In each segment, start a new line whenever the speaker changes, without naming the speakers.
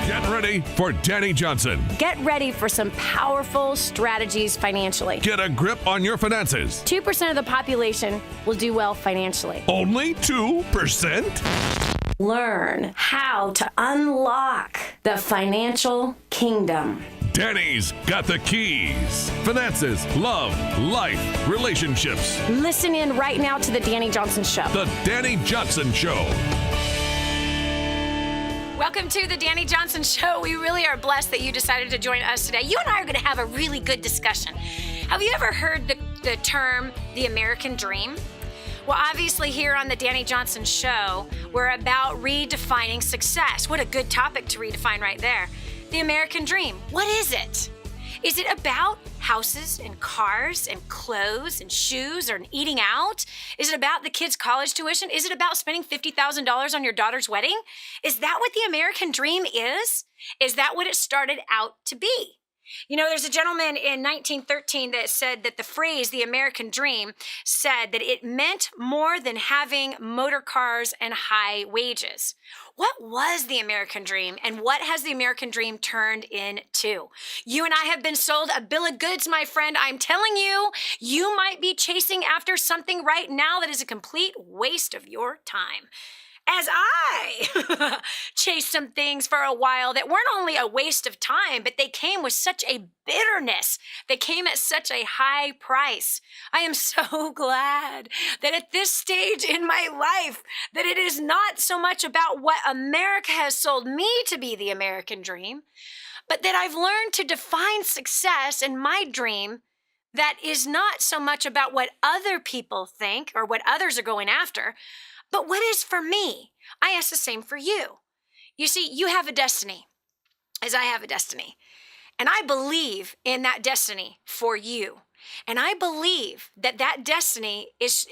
Get ready for Dani Johnson.
Get ready for some powerful strategies financially.
Get a grip on your finances.
2% of the population will do well financially.
Only 2%?
Learn how to unlock the financial kingdom.
Dani's got the keys. Finances, love, life, relationships.
Listen in right now to the Dani Johnson Show.
The Dani Johnson Show.
Welcome to the Dani Johnson Show. We really are blessed that you decided to join us today. You and I are going to have a really good discussion. Have you ever heard the term the American dream? Well, obviously here on the Dani Johnson Show, we're about redefining success. What a good topic to redefine right there. The American dream. What is it? Is it about houses and cars and clothes and shoes or eating out? Is it about the kids' college tuition? Is it about spending $50,000 on your daughter's wedding? Is that what the American dream is? Is that what it started out to be? You know, there's a gentleman in 1913 that said that the phrase, the American dream, said that it meant more than having motor cars and high wages. What was the American dream and what has the American dream turned into? You and I have been sold a bill of goods, my friend. I'm telling you, you might be chasing after something right now that is a complete waste of your time. As I chased some things for a while that weren't only a waste of time, but they came with such a bitterness. They came at such a high price. I am so glad that at this stage in my life, that it is not so much about what America has sold me to be the American dream, but that I've learned to define success in my dream that is not so much about what other people think or what others are going after, but what is for me? I ask the same for you. You see, you have a destiny, as I have a destiny. And I believe in that destiny for you. And I believe that that destiny is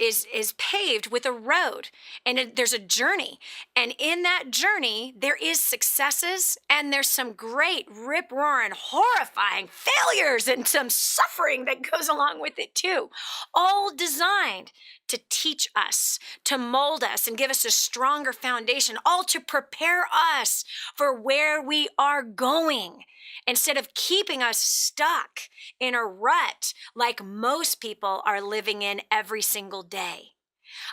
paved with a road and there's a journey. And in that journey, there is successes and there's some great rip-roaring, horrifying failures and some suffering that goes along with it too. All designed to teach us, to mold us and give us a stronger foundation, all to prepare us for where we are going. Instead of keeping us stuck in a rut like most people are living in every single day.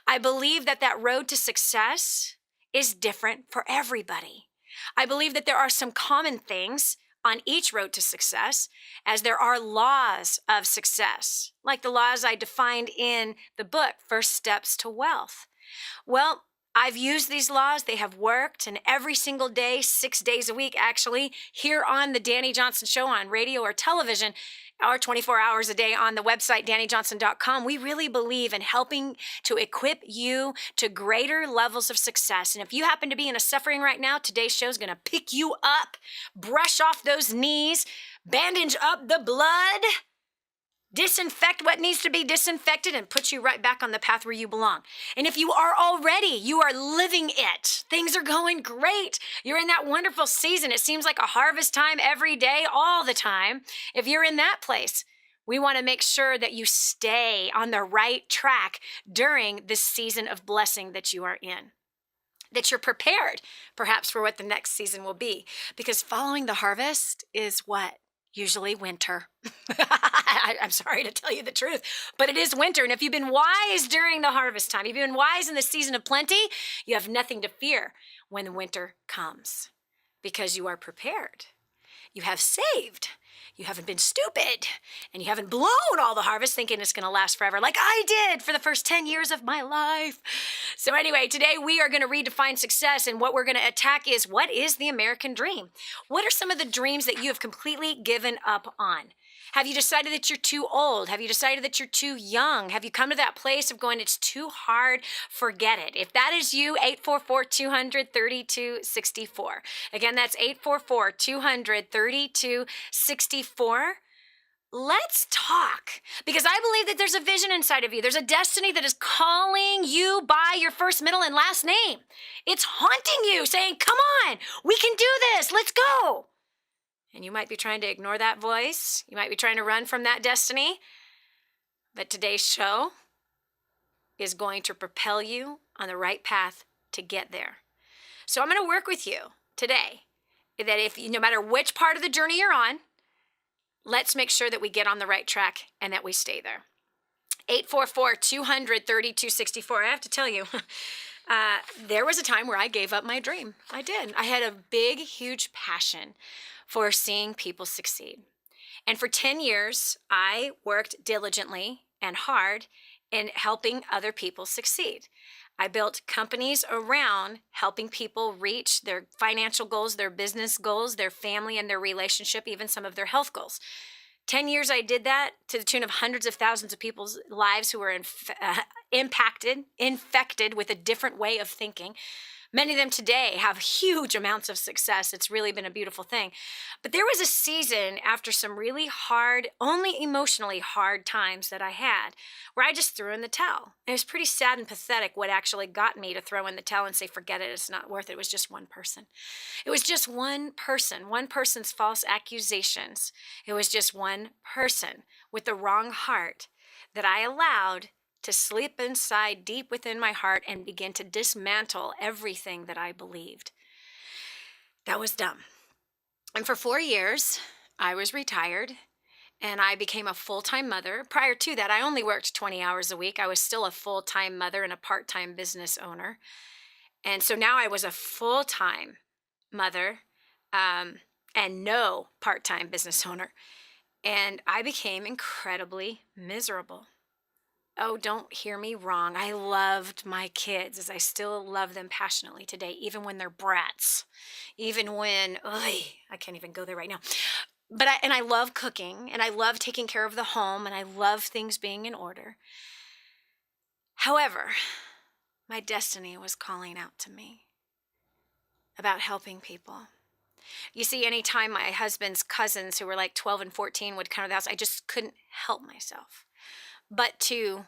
I believe that that road to success is different for everybody. I believe that there are some common things on each road to success, as there are laws of success, like the laws I defined in the book, First Steps to Wealth. Well, I've used these laws. They have worked. And every single day, 6 days a week, actually, here on the Dani Johnson Show on radio or television, or 24 hours a day on the website, DaniJohnson.com, we really believe in helping to equip you to greater levels of success. And if you happen to be in a suffering right now, today's show is going to pick you up, brush off those knees, bandage up the blood, disinfect what needs to be disinfected and put you right back on the path where you belong. And if you are already, you are living it. Things are going great. You're in that wonderful season. It seems like a harvest time every day, all the time. If you're in that place, we want to make sure that you stay on the right track during this season of blessing that you are in. That you're prepared, perhaps, for what the next season will be. Because following the harvest is what? Usually winter. I'm sorry to tell you the truth, but it is winter. And if you've been wise during the harvest time, if you've been wise in the season of plenty, you have nothing to fear when the winter comes because you are prepared. You have saved. You haven't been stupid and you haven't blown all the harvest thinking it's going to last forever like I did for the first 10 years of my life. So anyway, today we are going to redefine success, and what we're going to attack is, what is the American dream? What are some of the dreams that you have completely given up on? Have you decided that you're too old? Have you decided that you're too young? Have you come to that place of going, it's too hard, forget it? If that is you, 844-200-3264. Again, that's 844-200-3264. Let's talk, because I believe that there's a vision inside of you. There's a destiny that is calling you by your first, middle, and last name. It's haunting you, saying, come on, we can do this, let's go. And you might be trying to ignore that voice. You might be trying to run from that destiny. But today's show is going to propel you on the right path to get there. So I'm going to work with you today that if no matter which part of the journey you're on, let's make sure that we get on the right track and that we stay there. 844-200-3264. I have to tell you, there was a time where I gave up my dream. I did. I had a big, huge passion for seeing people succeed. And for 10 years, I worked diligently and hard in helping other people succeed. I built companies around helping people reach their financial goals, their business goals, their family and their relationship, even some of their health goals. 10 years I did that to the tune of hundreds of thousands of people's lives who were infected with a different way of thinking. Many of them today have huge amounts of success. It's really been a beautiful thing. But there was a season after some really hard, only emotionally hard times that I had where I just threw in the towel. It was pretty sad and pathetic what actually got me to throw in the towel and say, forget it, it's not worth it. It was just one person. It was just one person's false accusations. It was just one person with the wrong heart that I allowed to sleep inside deep within my heart and begin to dismantle everything that I believed. That was dumb. And for 4 years, I was retired and I became a full-time mother. Prior to that, I only worked 20 hours a week. I was still a full-time mother and a part-time business owner. And so now I was a full-time mother and no part-time business owner. And I became incredibly miserable. Oh, don't hear me wrong. I loved my kids as I still love them passionately today, even when they're brats, even when, I can't even go there right now. But I love cooking and I love taking care of the home and I love things being in order. However, my destiny was calling out to me about helping people. You see, anytime my husband's cousins who were like 12 and 14 would come to the house, I just couldn't help myself but to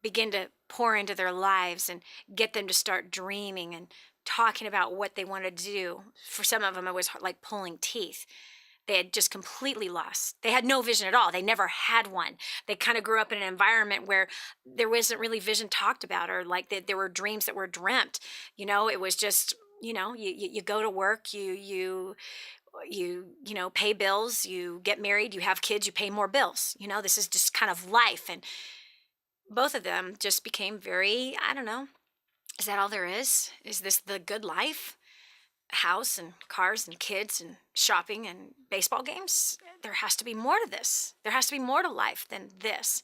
begin to pour into their lives and get them to start dreaming and talking about what they wanted to do. For some of them, it was like pulling teeth. They had just completely lost. They had no vision at all. They never had one. They kind of grew up in an environment where there wasn't really vision talked about, or like there were dreams that were dreamt. It was just, you go to work, you pay bills, you get married, you have kids, you pay more bills. This is just kind of life. And both of them just became very, I don't know, is that all there is? Is this the good life? House and cars and kids and shopping and baseball games? There has to be more to this. There has to be more to life than this.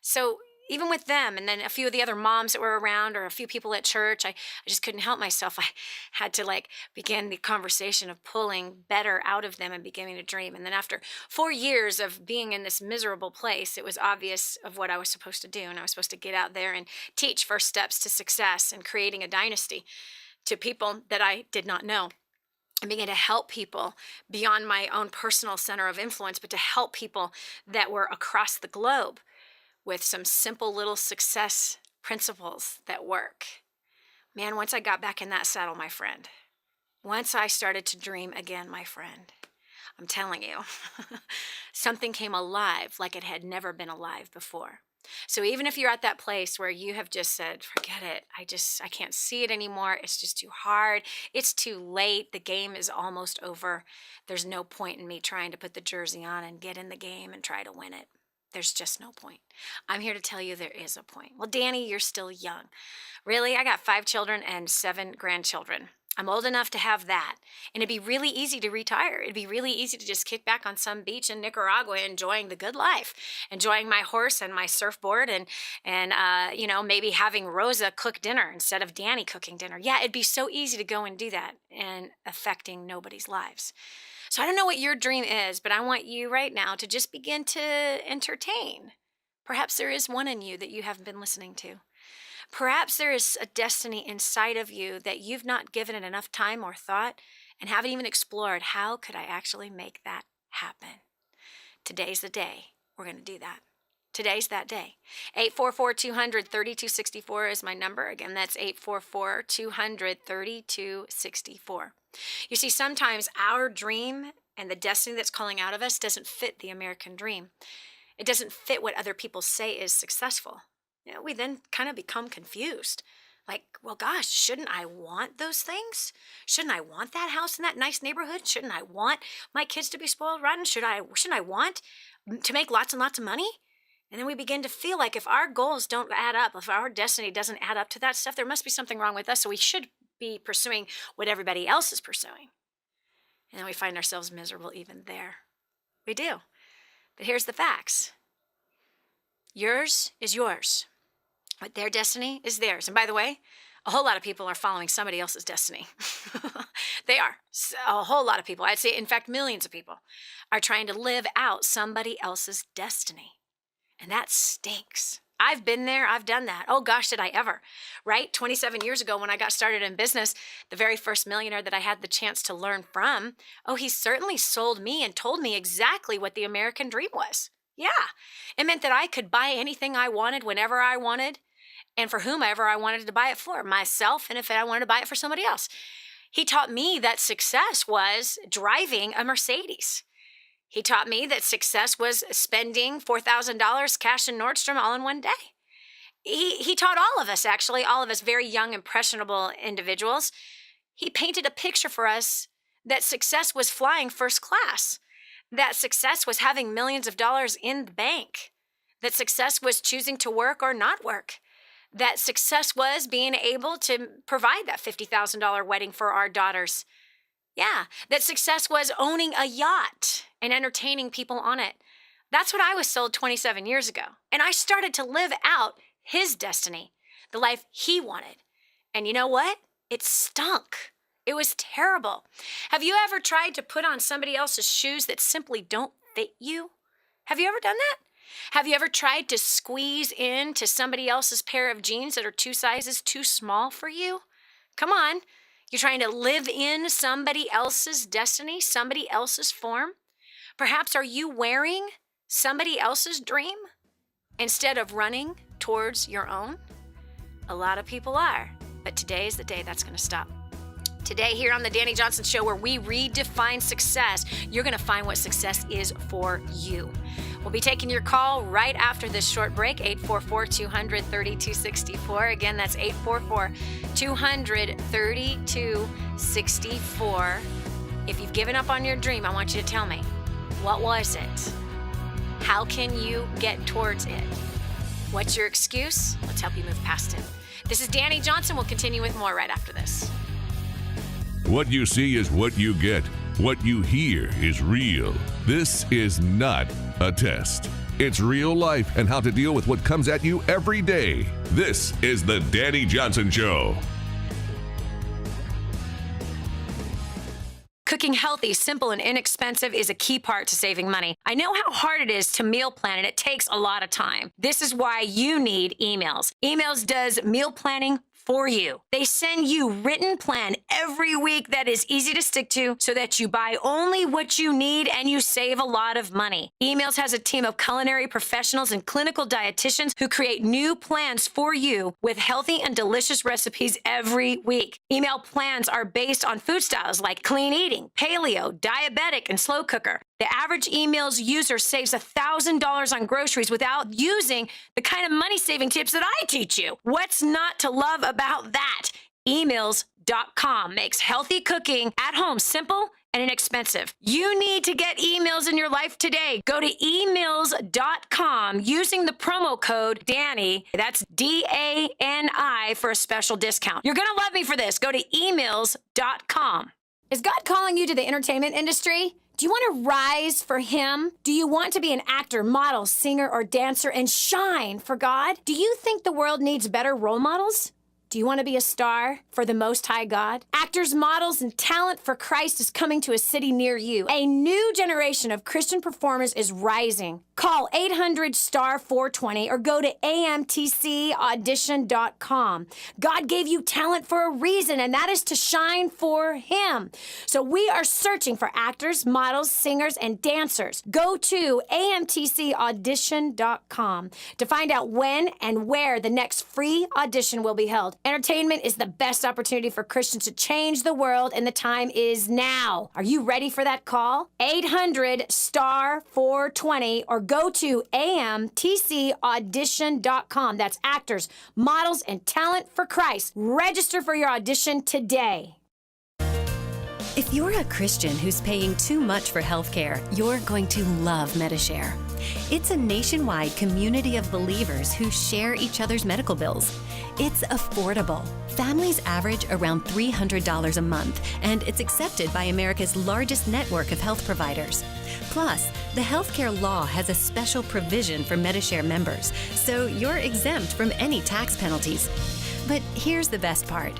So even with them and then a few of the other moms that were around or a few people at church, I just couldn't help myself. I had to begin the conversation of pulling better out of them and beginning to dream. And then after 4 years of being in this miserable place, it was obvious of what I was supposed to do. And I was supposed to get out there and teach first steps to success and creating a dynasty to people that I did not know. And begin to help people beyond my own personal center of influence, but to help people that were across the globe with some simple little success principles that work. Man, once I got back in that saddle, my friend, once I started to dream again, my friend, I'm telling you, something came alive like it had never been alive before. So even if you're at that place where you have just said, forget it, I can't see it anymore, it's just too hard, it's too late, the game is almost over, there's no point in me trying to put the jersey on and get in the game and try to win it. There's just no point. I'm here to tell you there is a point. Well, Dani, you're still young. Really? I got 5 children and 7 grandchildren. I'm old enough to have that. And it'd be really easy to retire. It'd be really easy to just kick back on some beach in Nicaragua enjoying the good life, enjoying my horse and my surfboard and maybe having Rosa cook dinner instead of Dani cooking dinner. Yeah, it'd be so easy to go and do that and affecting nobody's lives. So I don't know what your dream is, but I want you right now to just begin to entertain. Perhaps there is one in you that you haven't been listening to. Perhaps there is a destiny inside of you that you've not given it enough time or thought and haven't even explored. How could I actually make that happen? Today's the day we're going to do that. Today's that day. 844-200-3264 is my number. Again, that's 844-200-3264. You see, sometimes our dream and the destiny that's calling out of us doesn't fit the American dream. It doesn't fit what other people say is successful. We then kind of become confused. Like, well, gosh, shouldn't I want those things? Shouldn't I want that house in that nice neighborhood? Shouldn't I want my kids to be spoiled rotten? Shouldn't I want to make lots and lots of money? And then we begin to feel like if our goals don't add up, if our destiny doesn't add up to that stuff, there must be something wrong with us. So we should be pursuing what everybody else is pursuing. And then we find ourselves miserable even there. We do. But here's the facts. Yours is yours. But their destiny is theirs. And by the way, a whole lot of people are following somebody else's destiny. They are. A whole lot of people. I'd say, in fact, millions of people are trying to live out somebody else's destiny. And that stinks. I've been there. I've done that. Oh, gosh, did I ever, right? 27 years ago when I got started in business, the very first millionaire that I had the chance to learn from, he certainly sold me and told me exactly what the American dream was. Yeah, it meant that I could buy anything I wanted whenever I wanted and for whomever I wanted to buy it for, myself, and if I wanted to buy it for somebody else. He taught me that success was driving a Mercedes. He taught me that success was spending $4,000 cash in Nordstrom all in one day. He taught all of us, actually, all of us very young, impressionable individuals. He painted a picture for us that success was flying first class, that success was having millions of dollars in the bank, that success was choosing to work or not work, that success was being able to provide that $50,000 wedding for our daughters. Yeah, that success was owning a yacht and entertaining people on it. That's what I was sold 27 years ago. And I started to live out his destiny, the life he wanted. And you know what? It stunk. It was terrible. Have you ever tried to put on somebody else's shoes that simply don't fit you? Have you ever done that? Have you ever tried to squeeze into somebody else's pair of jeans that are 2 sizes too small for you? Come on. You're trying to live in somebody else's destiny, somebody else's form? Perhaps are you wearing somebody else's dream instead of running towards your own? A lot of people are, but today is the day that's going to stop. Today here on the Dani Johnson Show, where we redefine success, you're going to find what success is for you. We'll be taking your call right after this short break, 844-200-3264. Again, that's 844-200-3264. If you've given up on your dream, I want you to tell me, what was it? How can you get towards it? What's your excuse? Let's help you move past it. This is Dani Johnson. We'll continue with more right after this.
What you see is what you get. What you hear is real. This is not a test. It's real life and how to deal with what comes at you every day. This is the Dani Johnson Show.
Cooking healthy, simple, and inexpensive is a key part to saving money. I know how hard it is to meal plan, and it takes a lot of time. This is why you need Emails. Emails does meal planning for you. They send you written plan every week that is easy to stick to so that you buy only what you need and you save a lot of money. Emails has a team of culinary professionals and clinical dietitians who create new plans for you with healthy and delicious recipes every week. Email plans are based on food styles like clean eating, paleo, diabetic, and slow cooker. The average Emails user saves $1,000 on groceries without using the kind of money-saving tips that I teach you. What's not to love about that? Emails.com makes healthy cooking at home simple and inexpensive. You need to get Emails in your life today. Go to emails.com using the promo code DANI, that's DANI, for a special discount. You're going to love me for this. Go to emails.com. Is God calling you to the entertainment industry? Do you want to rise for Him? Do you want to be an actor, model, singer, or dancer and shine for God? Do you think the world needs better role models? Do you want to be a star for the Most High God? Actors, models, and talent for Christ is coming to a city near you. A new generation of Christian performers is rising. Call 800-STAR-420 or go to amtcaudition.com. God gave you talent for a reason, and that is to shine for Him. So we are searching for actors, models, singers, and dancers. Go to amtcaudition.com to find out when and where the next free audition will be held. Entertainment is the best opportunity for Christians to change the world, and the time is now. Are you ready for that call? 800-STAR-420 or go to amtcaudition.com. That's actors, models, and talent for Christ. Register for your audition today.
If you're a Christian who's paying too much for healthcare, you're going to love Medishare. It's a nationwide community of believers who share each other's medical bills. It's affordable. Families average around $300 a month, and it's accepted by America's largest network of health providers. Plus, the healthcare law has a special provision for Medishare members, so you're exempt from any tax penalties. But here's the best part.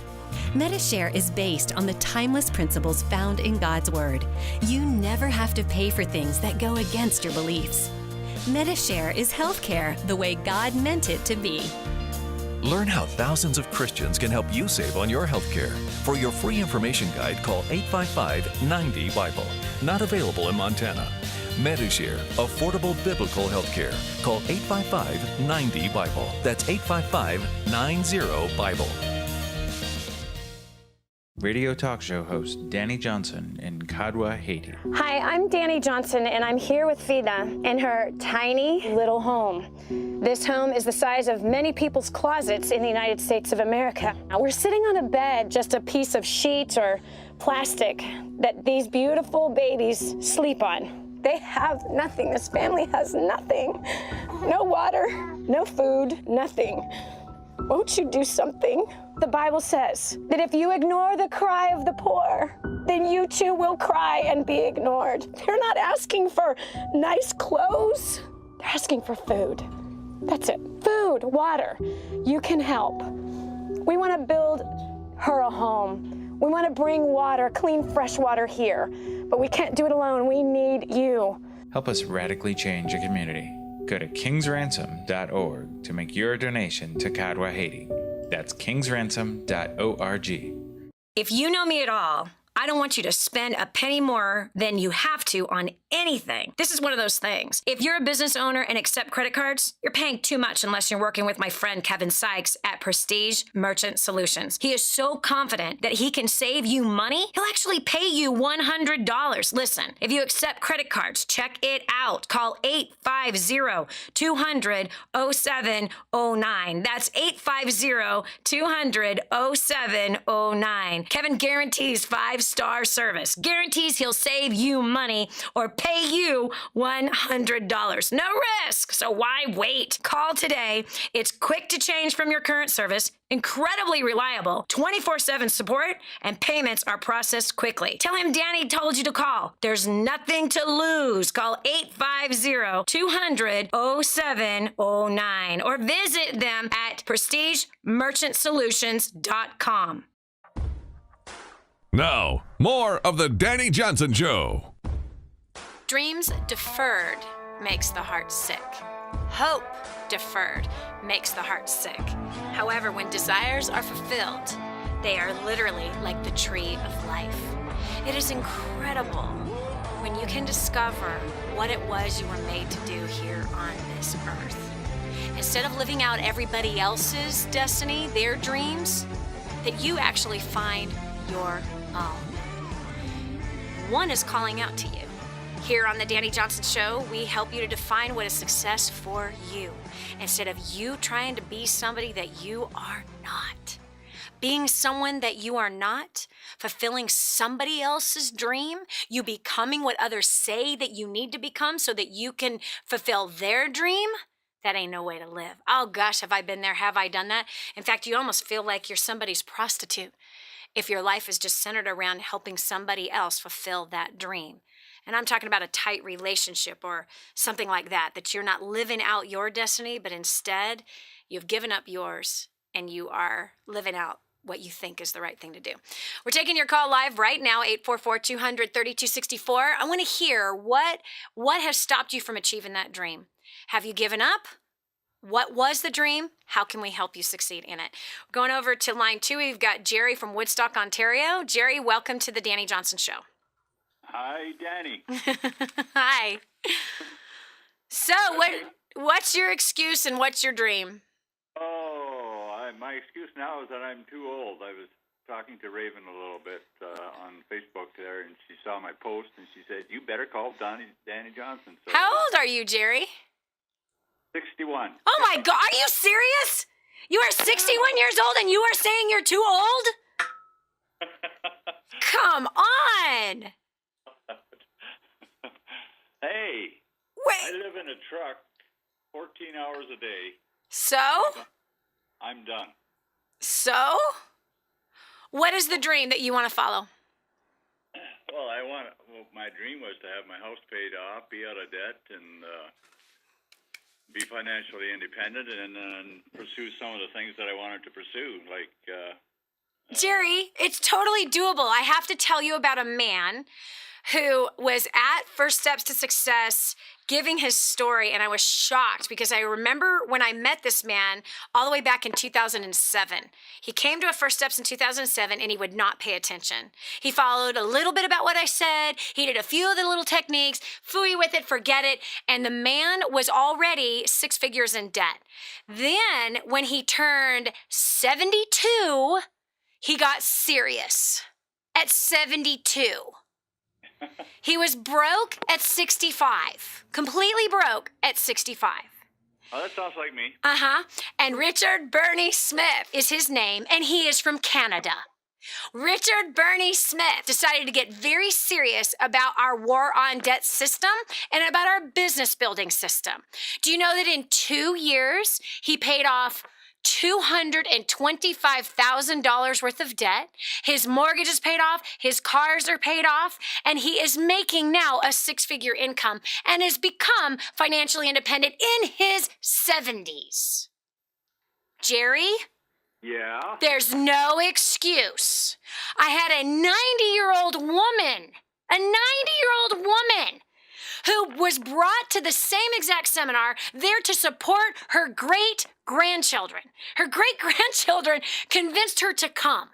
Medishare is based on the timeless principles found in God's Word. You never have to pay for things that go against your beliefs. Medishare is healthcare the way God meant it to be.
Learn how thousands of Christians can help you save on your healthcare. For your free information guide, call 855-90-BIBLE. Not available in Montana. Medishare, affordable biblical healthcare. Call 855-90-BIBLE. That's 855-90-BIBLE.
Radio talk show host Dani Johnson in Kadwa, Haiti.
Hi, I'm Dani Johnson, and I'm here with Vida in her tiny little home. This home is the size of many people's closets in the United States of America. Now, we're sitting on a bed, just a piece of sheet or plastic that these beautiful babies sleep on. They have nothing. This family has nothing. No water, no food, nothing. Won't you do something? The Bible says that if you ignore the cry of the poor, then you too will cry and be ignored. They're not asking for nice clothes. They're asking for food. That's it. Food, water. You can help. We want to build her a home. We want to bring water, clean, fresh water here. But we can't do it alone. We need you.
Help us radically change a community. Go to kingsransom.org to make your donation to Kadwa, Haiti. That's kingsransom.org.
If you know me at all, I don't want you to spend a penny more than you have to on anything. This is one of those things. If you're a business owner and accept credit cards, you're paying too much unless you're working with my friend Kevin Sykes at Prestige Merchant Solutions. He is so confident that he can save you money, he'll actually pay you $100. Listen, if you accept credit cards, check it out. Call 850-200-0709. That's 850-200-0709. Kevin guarantees 5-star service. Guarantees he'll save you money or pay you $100. No risk, so why wait? Call today. It's quick to change from your current service, incredibly reliable, 24/7 support, and payments are processed quickly. Tell him Dani told you to call. There's nothing to lose. Call 850-200-0709 or visit them at prestigemerchantsolutions.com.
Now, more of the Dani Johnson Show.
Dreams deferred makes the heart sick. Hope deferred makes the heart sick. However, when desires are fulfilled, they are literally like the tree of life. It is incredible when you can discover what it was you were made to do here on this earth. Instead of living out everybody else's destiny, their dreams, that you actually find your own. One is calling out to you. Here on the Dani Johnson Show, we help you to define what is success for you, instead of you trying to be somebody that you are not. Being someone that you are not, fulfilling somebody else's dream, you becoming what others say that you need to become so that you can fulfill their dream, that ain't no way to live. Oh gosh, have I been there? Have I done that? In fact, you almost feel like you're somebody's prostitute if your life is just centered around helping somebody else fulfill that dream. And I'm talking about a tight relationship or something like that, that you're not living out your destiny, but instead you've given up yours and you are living out what you think is the right thing to do. We're taking your call live right now, 844-200-3264. I want to hear what has stopped you from achieving that dream. Have you given up? What was the dream? How can we help you succeed in it? Going over to line 2, we've got Jerry from Woodstock, Ontario. Jerry, welcome to the Dani Johnson Show.
Hi, Dani.
Hi. So, what's your excuse and what's your dream?
Oh, I'm my excuse now is that I'm too old. I was talking to Raven a little bit on Facebook there, and she saw my post, and she said, "You better call Dani Johnson." So,
How old are you, Jerry?
61.
Oh my God, are you serious? You are 61 years old and you are saying you're too old? Come on.
Hey,
Wait.
I live in a truck 14 hours a day.
So?
I'm done.
So? What is the dream that you want to follow?
Well, my dream was to have my house paid off, be out of debt, and be financially independent, and then pursue some of the things that I wanted to pursue, like...
Jerry, it's totally doable. I have to tell you about a man who was at First Steps to Success giving his story, and I was shocked because I remember when I met this man all the way back in 2007. He came to a First Steps in 2007, and he would not pay attention. He followed a little bit about what I said. He did a few of the little techniques, phooey with it, forget it, and the man was already 6 figures in debt. Then, when he turned 72, he got serious at 72. He was broke at 65. Completely broke at 65.
Oh, that sounds like me.
Uh-huh. And Richard Bernie Smith is his name, and he is from Canada. Richard Bernie Smith decided to get very serious about our war on debt system and about our business building system. Do you know that in 2 years, he paid off $225,000 worth of debt. His mortgage is paid off, his cars are paid off, and he is making now a 6-figure income and has become financially independent in his 70s. Jerry?
Yeah?
There's no excuse. I had a 90-year-old woman, who was brought to the same exact seminar there to support her great-grandchildren. Her great-grandchildren convinced her to come.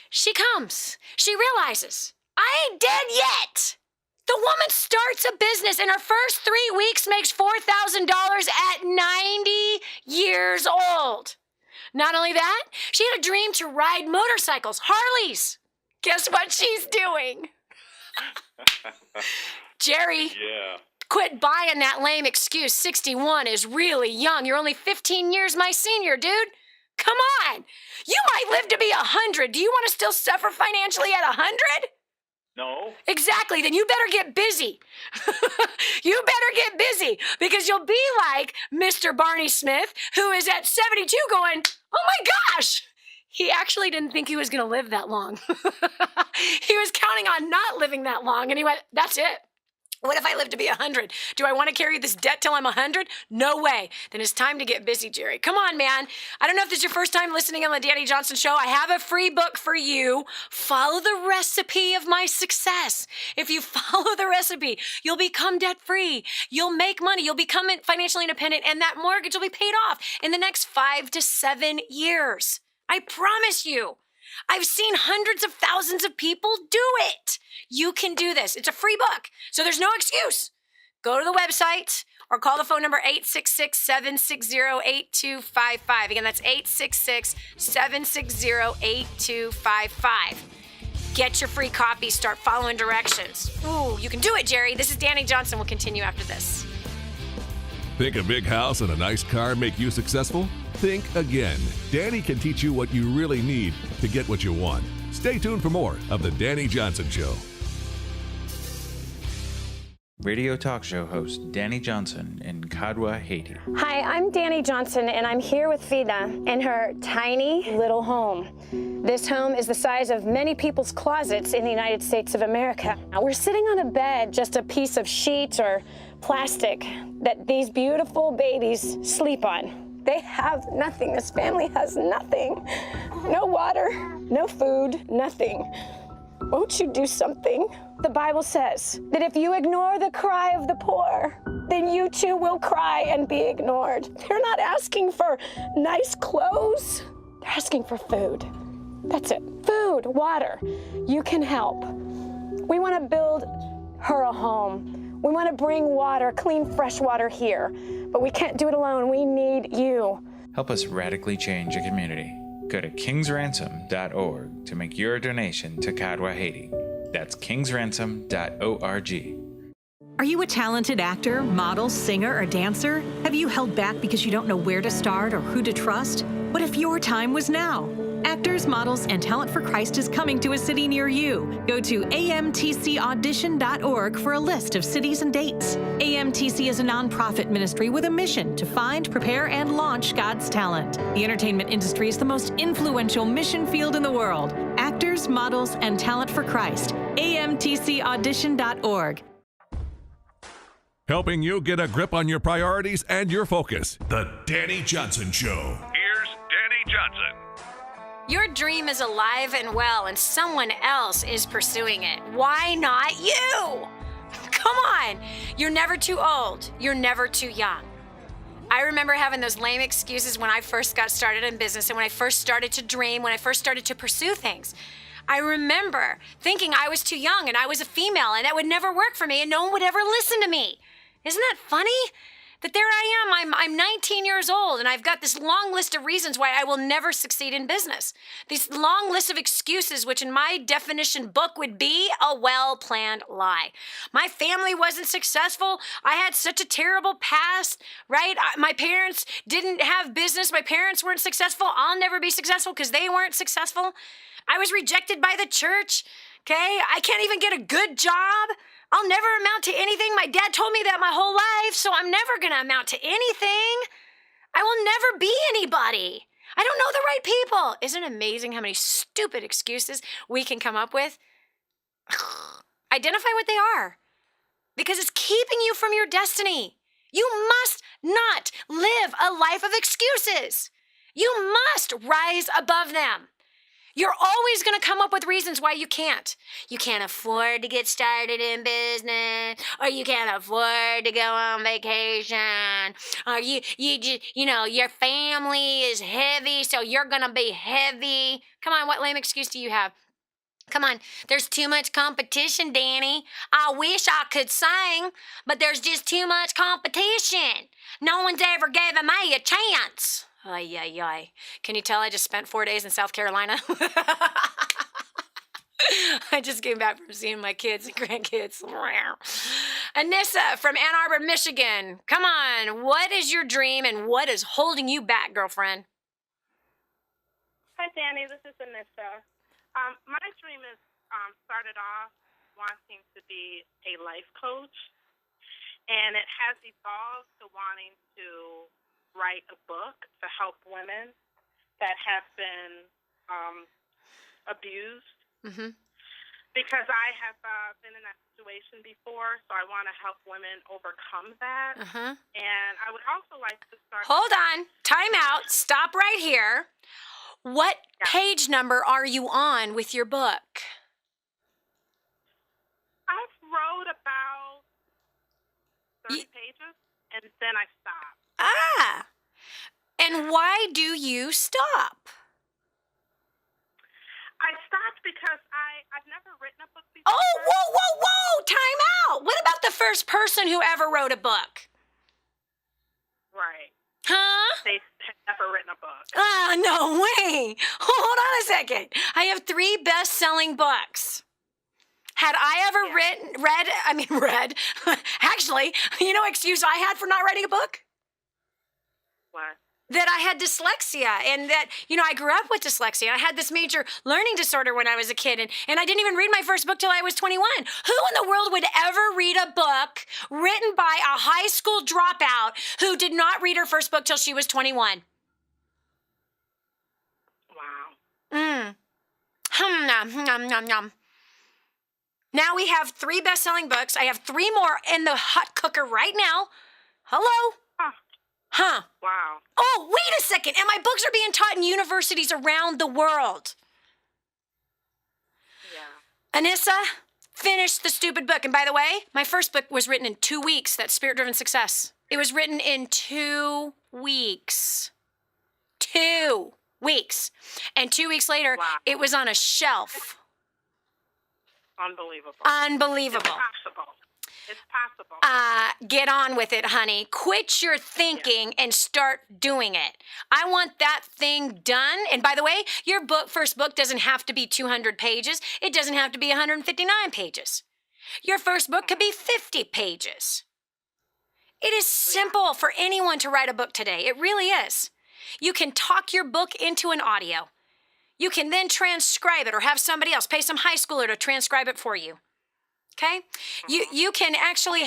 She comes. She realizes, I ain't dead yet. The woman starts a business in her first 3 weeks makes $4,000 at 90 years old. Not only that, she had a dream to ride motorcycles, Harleys. Guess what she's doing? Jerry,
Yeah.
quit buying that lame excuse. 61 is really young. You're only 15 years my senior, dude. Come on. You might live to be 100. Do you want to still suffer financially at 100?
No?
Exactly. Then you better get busy. You better get busy because you'll be like Mr. Barney Smith, who is at 72 going, oh my gosh. He actually didn't think he was going to live that long. He was counting on not living that long, and he went, that's it. What if I live to be 100? Do I want to carry this debt till I'm 100? No way. Then it's time to get busy, Jerry. Come on, man. I don't know if this is your first time listening on the Dani Johnson Show. I have a free book for you. Follow the recipe of my success. If you follow the recipe, you'll become debt-free. You'll make money. You'll become financially independent, and that mortgage will be paid off in the next 5 to 7 years. I promise you. I've seen hundreds of thousands of people do it. You can do this. It's a free book, so there's no excuse. Go to the website or call the phone number 866-760-8255. Again, that's 866-760-8255. Get your free copy. Start following directions. Ooh, you can do it, Jerry. This is Dani Johnson. We'll continue after this.
Think a big house and a nice car make you successful? Think again. Dani can teach you what you really need to get what you want. Stay tuned for more of The Dani Johnson Show.
Radio talk show host Dani Johnson in Kadwa, Haiti.
Hi, I'm Dani Johnson, and I'm here with Vida in her tiny little home. This home is the size of many people's closets in the United States of America. Now, we're sitting on a bed, just a piece of sheet or plastic that these beautiful babies sleep on. They have nothing. This family has nothing. No water, no food, nothing. Won't you do something? The Bible says that if you ignore the cry of the poor, then you too will cry and be ignored. They're not asking for nice clothes. They're asking for food. That's it. Food, water. You can help. We want to build her a home. We want to bring water, clean, fresh water here. But we can't do it alone. We need you.
Help us radically change a community. Go to kingsransom.org to make your donation to Kadwa Haiti. That's kingsransom.org.
Are you a talented actor, model, singer, or dancer? Have you held back because you don't know where to start or who to trust? What if your time was now? Actors, Models, and Talent for Christ is coming to a city near you. Go to amtcaudition.org for a list of cities and dates. AMTC is a nonprofit ministry with a mission to find, prepare, and launch God's talent. The entertainment industry is the most influential mission field in the world. Actors, Models, and Talent for Christ. amtcaudition.org.
Helping you get a grip on your priorities and your focus.
The Dani Johnson Show.
Here's Dani Johnson.
Your dream is alive and well, and someone else is pursuing it. Why not you? Come on. You're never too old. You're never too young. I remember having those lame excuses when I first got started in business and when I first started to dream, when I first started to pursue things. I remember thinking I was too young and I was a female and that would never work for me and no one would ever listen to me. Isn't that funny? That there I am, I'm 19 years old and I've got this long list of reasons why I will never succeed in business. This long list of excuses, which in my definition book would be a well-planned lie. My family wasn't successful. I had such a terrible past, right? My parents didn't have business. My parents weren't successful. I'll never be successful because they weren't successful. I was rejected by the church, okay? I can't even get a good job. I'll never amount to anything. My dad told me that my whole life, so I'm never going to amount to anything. I will never be anybody. I don't know the right people. Isn't it amazing how many stupid excuses we can come up with? Identify what they are, because it's keeping you from your destiny. You must not live a life of excuses. You must rise above them. You're always going to come up with reasons why you can't. You can't afford to get started in business, or you can't afford to go on vacation, or your family is heavy, so you're going to be heavy. Come on, what lame excuse do you have? Come on, there's too much competition, Dani. I wish I could sing, but there's just too much competition. No one's ever given me a chance. Ay, ay, ay. Can you tell I just spent 4 days in South Carolina? I just came back from seeing my kids and grandkids. Anissa from Ann Arbor, Michigan. Come on, what is your dream and what is holding you back, girlfriend?
Hi, Dani. This is Anissa. My dream is started off wanting to be a life coach, and it has evolved to wanting to write a book to help women that have been abused.
Mm-hmm.
Because I have been in that situation before, so I want to help women overcome that.
Uh-huh.
And I would also like to start...
Hold on. Time out. Stop right here. What page number are you on with your book?
I've wrote about 30 pages, and then I stopped.
Ah, and why do you stop?
I stopped because I've never written a book before.
Oh, whoa, time out. What about the first person who ever wrote a book?
Right.
Huh?
They have never written a book.
Ah, no way. Hold on a second. I have 3 best-selling books. Had I ever read, actually, you know what excuse I had for not writing a book?
What?
That I had dyslexia, and that, I grew up with dyslexia. I had this major learning disorder when I was a kid, and I didn't even read my first book till I was 21. Who in the world would ever read a book written by a high school dropout who did not read her first book till she was 21?
Wow.
Nom. Now we have 3 best-selling books. I have 3 more in the hot cooker right now. Hello? Huh.
Wow.
Oh, wait a second. And my books are being taught in universities around the world.
Yeah.
Anissa, finish the stupid book. And by the way, my first book was written in 2 weeks. That's Spirit-Driven Success. It was written in 2 weeks. 2 weeks. And 2 weeks later, It was on a shelf.
Unbelievable.
Unbelievable.
Impossible. It's possible.
Get on with it, honey. Quit your thinking and start doing it. I want that thing done. And by the way, your first book doesn't have to be 200 pages. It doesn't have to be 159 pages. Your first book could be 50 pages. It is simple for anyone to write a book today. It really is. You can talk your book into an audio. You can then transcribe it or have somebody else, pay some high schooler to transcribe it for you. Okay? You can actually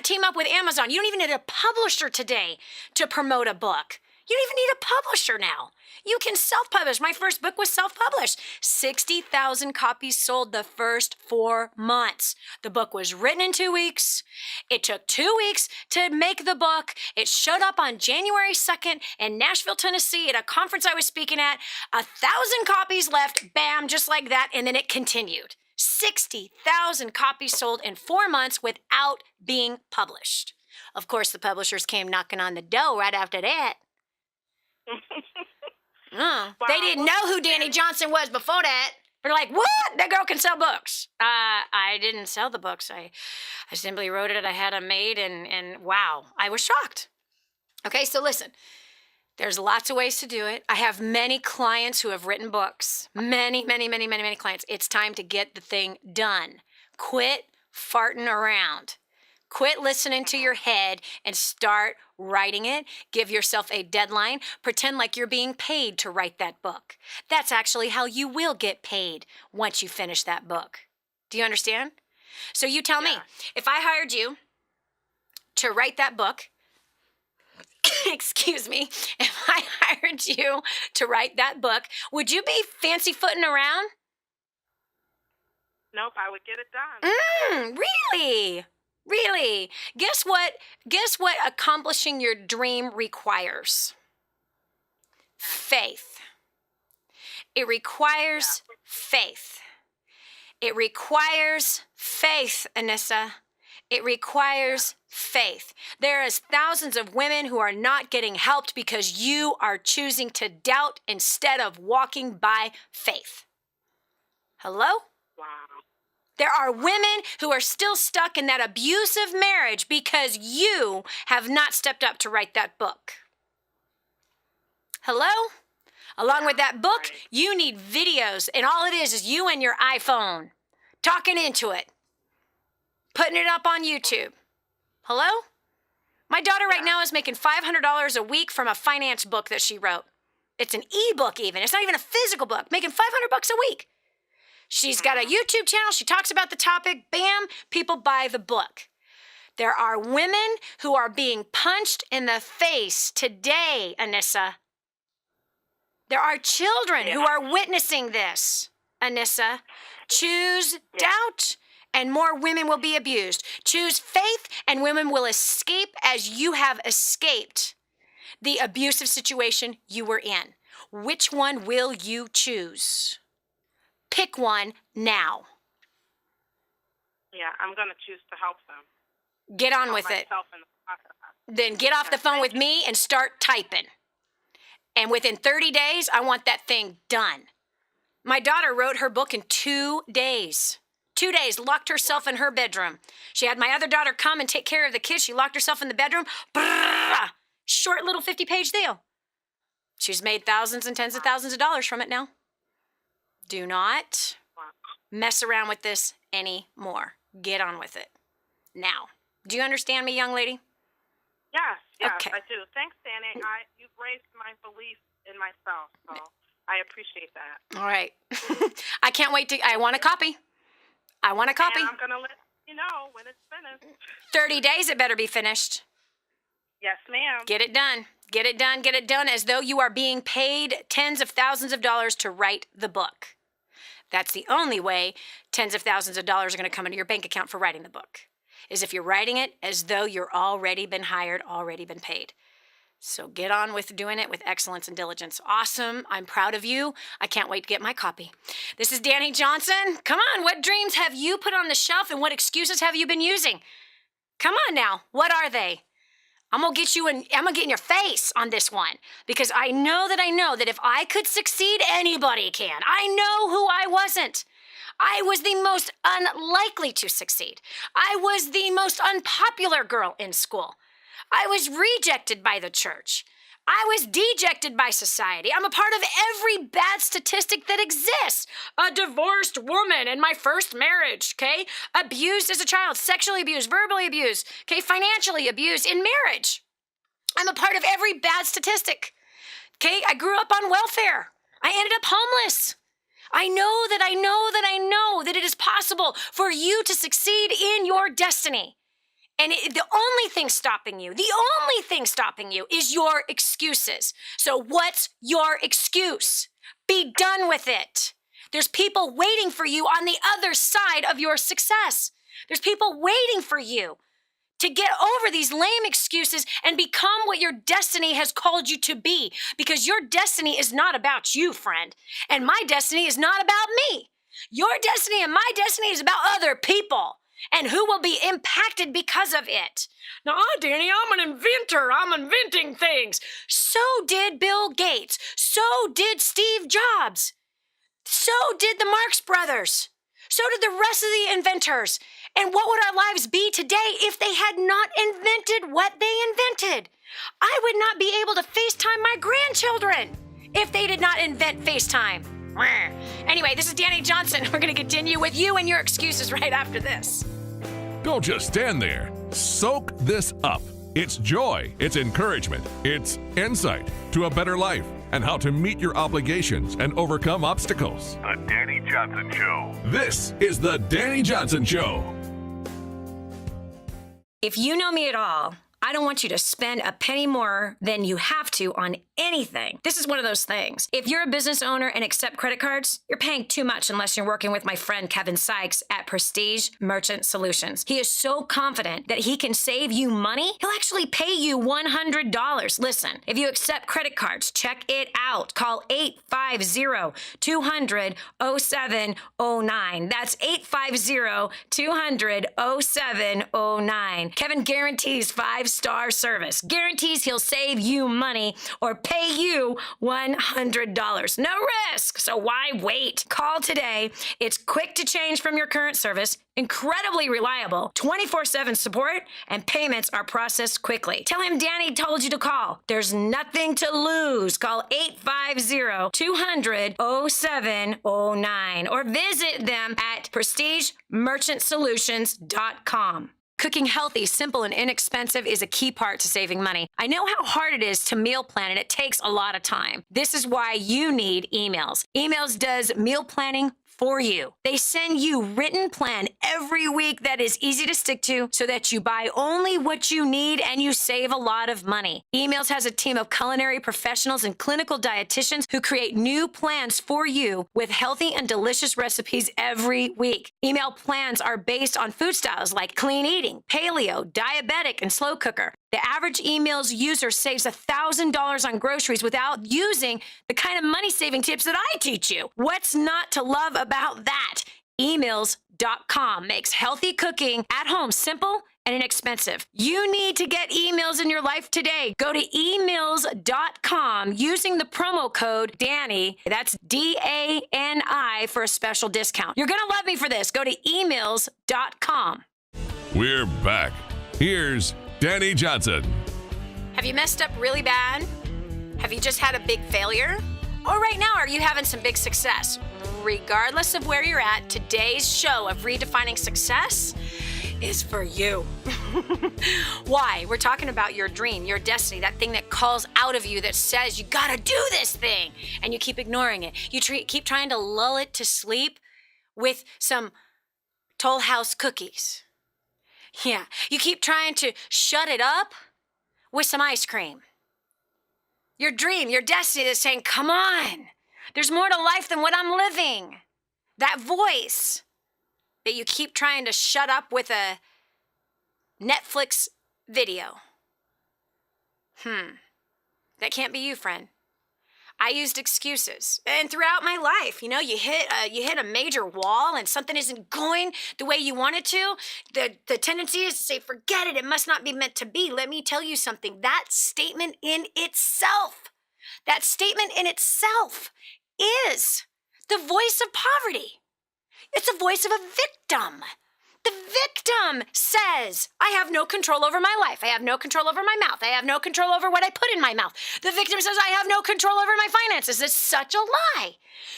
team up with Amazon. You don't even need a publisher today to promote a book. You don't even need a publisher now. You can self-publish. My first book was self-published. 60,000 copies sold the first 4 months. The book was written in 2 weeks. It took 2 weeks to make the book. It showed up on January 2nd in Nashville, Tennessee at a conference I was speaking at. 1,000 copies left, bam, just like that, and then it continued. 60,000 copies sold in 4 months without being published. Of course, the publishers came knocking on the door right after that.
Wow.
They didn't know who Dani Johnson was before that. They're like, what? That girl can sell books. I didn't sell the books. I simply wrote it. I had them made, and wow, I was shocked. Okay, so listen. There's lots of ways to do it. I have many clients who have written books. Many clients. It's time to get the thing done. Quit farting around. Quit listening to your head and start writing it. Give yourself a deadline. Pretend like you're being paid to write that book. That's actually how you will get paid once you finish that book. Do you understand? So you tell me, if I hired you to write that book, excuse me, if I hired you to write that book, would you be fancy footing around?
Nope, I would get it done.
Really? Really? Guess what accomplishing your dream requires? Faith. It requires faith. It requires faith, Anissa. It requires faith. There is thousands of women who are not getting helped because you are choosing to doubt instead of walking by faith. Hello?
Wow.
There are women who are still stuck in that abusive marriage because you have not stepped up to write that book. Hello? Along with that book, you need videos, and all it is you and your iPhone talking into it, putting it up on YouTube. Hello? My daughter right now is making $500 a week from a finance book that she wrote. It's an ebook even. It's not even a physical book. Making $500 a week. She's got a YouTube channel. She talks about the topic. Bam, people buy the book. There are women who are being punched in the face today, Anissa. There are children who are witnessing this, Anissa. Choose doubt, and more women will be abused. Choose faith, and women will escape as you have escaped the abusive situation you were in. Which one will you choose? Pick one now.
Yeah, I'm going to choose to help them.
Get on with it. Then get off the phone with me and start typing. And within 30 days, I want that thing done. My daughter wrote her book in 2 days. 2 days, locked herself in her bedroom. She had my other daughter come and take care of the kids. She locked herself in the bedroom. Brrr, short little 50-page deal. She's made thousands and tens of thousands of dollars from it now. Do not mess around with this anymore. Get on with it now. Do you understand me, young lady?
Yes,
okay.
I do. Thanks, Dani. You've raised my belief in myself, so I appreciate that.
All right. I can't wait I want a copy. I want a copy.
And I'm going to let you know when it's finished.
30 days it better be finished.
Yes, ma'am.
Get it done. Get it done. Get it done as though you are being paid tens of thousands of dollars to write the book. That's the only way tens of thousands of dollars are going to come into your bank account for writing the book, is if you're writing it as though you're already been hired, already been paid. So get on with doing it with excellence and diligence. Awesome. I'm proud of you. I can't wait to get my copy. This is Dani Johnson. Come on. What dreams have you put on the shelf and what excuses have you been using? Come on now. What are they? I'm going to get in your face on this one because I know that if I could succeed, anybody can. I know who I wasn't. I was the most unlikely to succeed. I was the most unpopular girl in school. I was rejected by the church. I was dejected by society. I'm a part of every bad statistic that exists. A divorced woman in my first marriage, okay? Abused as a child, sexually abused, verbally abused, okay? Financially abused in marriage. I'm a part of every bad statistic, okay? I grew up on welfare. I ended up homeless. I know that it is possible for you to succeed in your destiny. And the only thing stopping you is your excuses. So what's your excuse? Be done with it. There's people waiting for you on the other side of your success. There's people waiting for you to get over these lame excuses and become what your destiny has called you to be. Because your destiny is not about you, friend. And my destiny is not about me. Your destiny and my destiny is about other people and who will be impacted because of it. Now, Dani, I'm an inventor. I'm inventing things. So did Bill Gates. So did Steve Jobs. So did the Marx Brothers. So did the rest of the inventors. And what would our lives be today if they had not invented what they invented? I would not be able to FaceTime my grandchildren if they did not invent FaceTime. Anyway, this is Dani Johnson. We're going to continue with you and your excuses right after this.
Don't just stand there. Soak this up. It's joy, it's encouragement, it's insight to a better life and how to meet your obligations and overcome obstacles.
The Dani Johnson Show.
This is The Dani Johnson Show.
If you know me at all, I don't want you to spend a penny more than you have to on anything. This is one of those things. If you're a business owner and accept credit cards, you're paying too much unless you're working with my friend Kevin Sykes at Prestige Merchant Solutions. He is so confident that he can save you money, he'll actually pay you $100. Listen, if you accept credit cards, check it out. Call 850-200-0709. That's 850-200-0709. Kevin guarantees 5-star service. Guarantees he'll save you money or pay you $100. No risk, so why wait? Call today. It's quick to change from your current service, incredibly reliable, 24/7 support, and payments are processed quickly. Tell him Dani told you to call. There's nothing to lose. Call 850-200-0709 or visit them at prestigemerchantsolutions.com. Cooking healthy, simple, and inexpensive is a key part to saving money. I know how hard it is to meal plan, and it takes a lot of time. This is why you need emails. Emails does meal planning for you. They send you written plan every week that is easy to stick to so that you buy only what you need and you save a lot of money. Emails has a team of culinary professionals and clinical dietitians who create new plans for you with healthy and delicious recipes every week. Email plans are based on food styles like clean eating, paleo, diabetic, and slow cooker. The average emails user saves $1,000 on groceries without using the kind of money-saving tips that I teach you. What's not to love about that? Emails.com makes healthy cooking at home simple and inexpensive. You need to get emails in your life today. Go to emails.com using the promo code DANI, that's DANI, for a special discount. You're going to love me for this. Go to emails.com.
We're back. Here's Dani Johnson.
Have you messed up really bad? Have you just had a big failure? Or right now, are you having some big success? Regardless of where you're at, today's show of Redefining Success is for you. Why? We're talking about your dream, your destiny, that thing that calls out of you that says you gotta do this thing, and you keep ignoring it. You keep trying to lull it to sleep with some Toll House cookies. Yeah, you keep trying to shut it up with some ice cream. Your dream, your destiny is saying, come on, there's more to life than what I'm living. That voice that you keep trying to shut up with a Netflix video. That can't be you, friend. I used excuses, and throughout my life, you hit a major wall and something isn't going the way you want it to. The tendency is to say, forget it. It must not be meant to be. Let me tell you something. That statement in itself is the voice of poverty. It's the voice of a victim. The victim says, I have no control over my life. I have no control over my mouth. I have no control over what I put in my mouth. The victim says, I have no control over my finances. It's such a lie.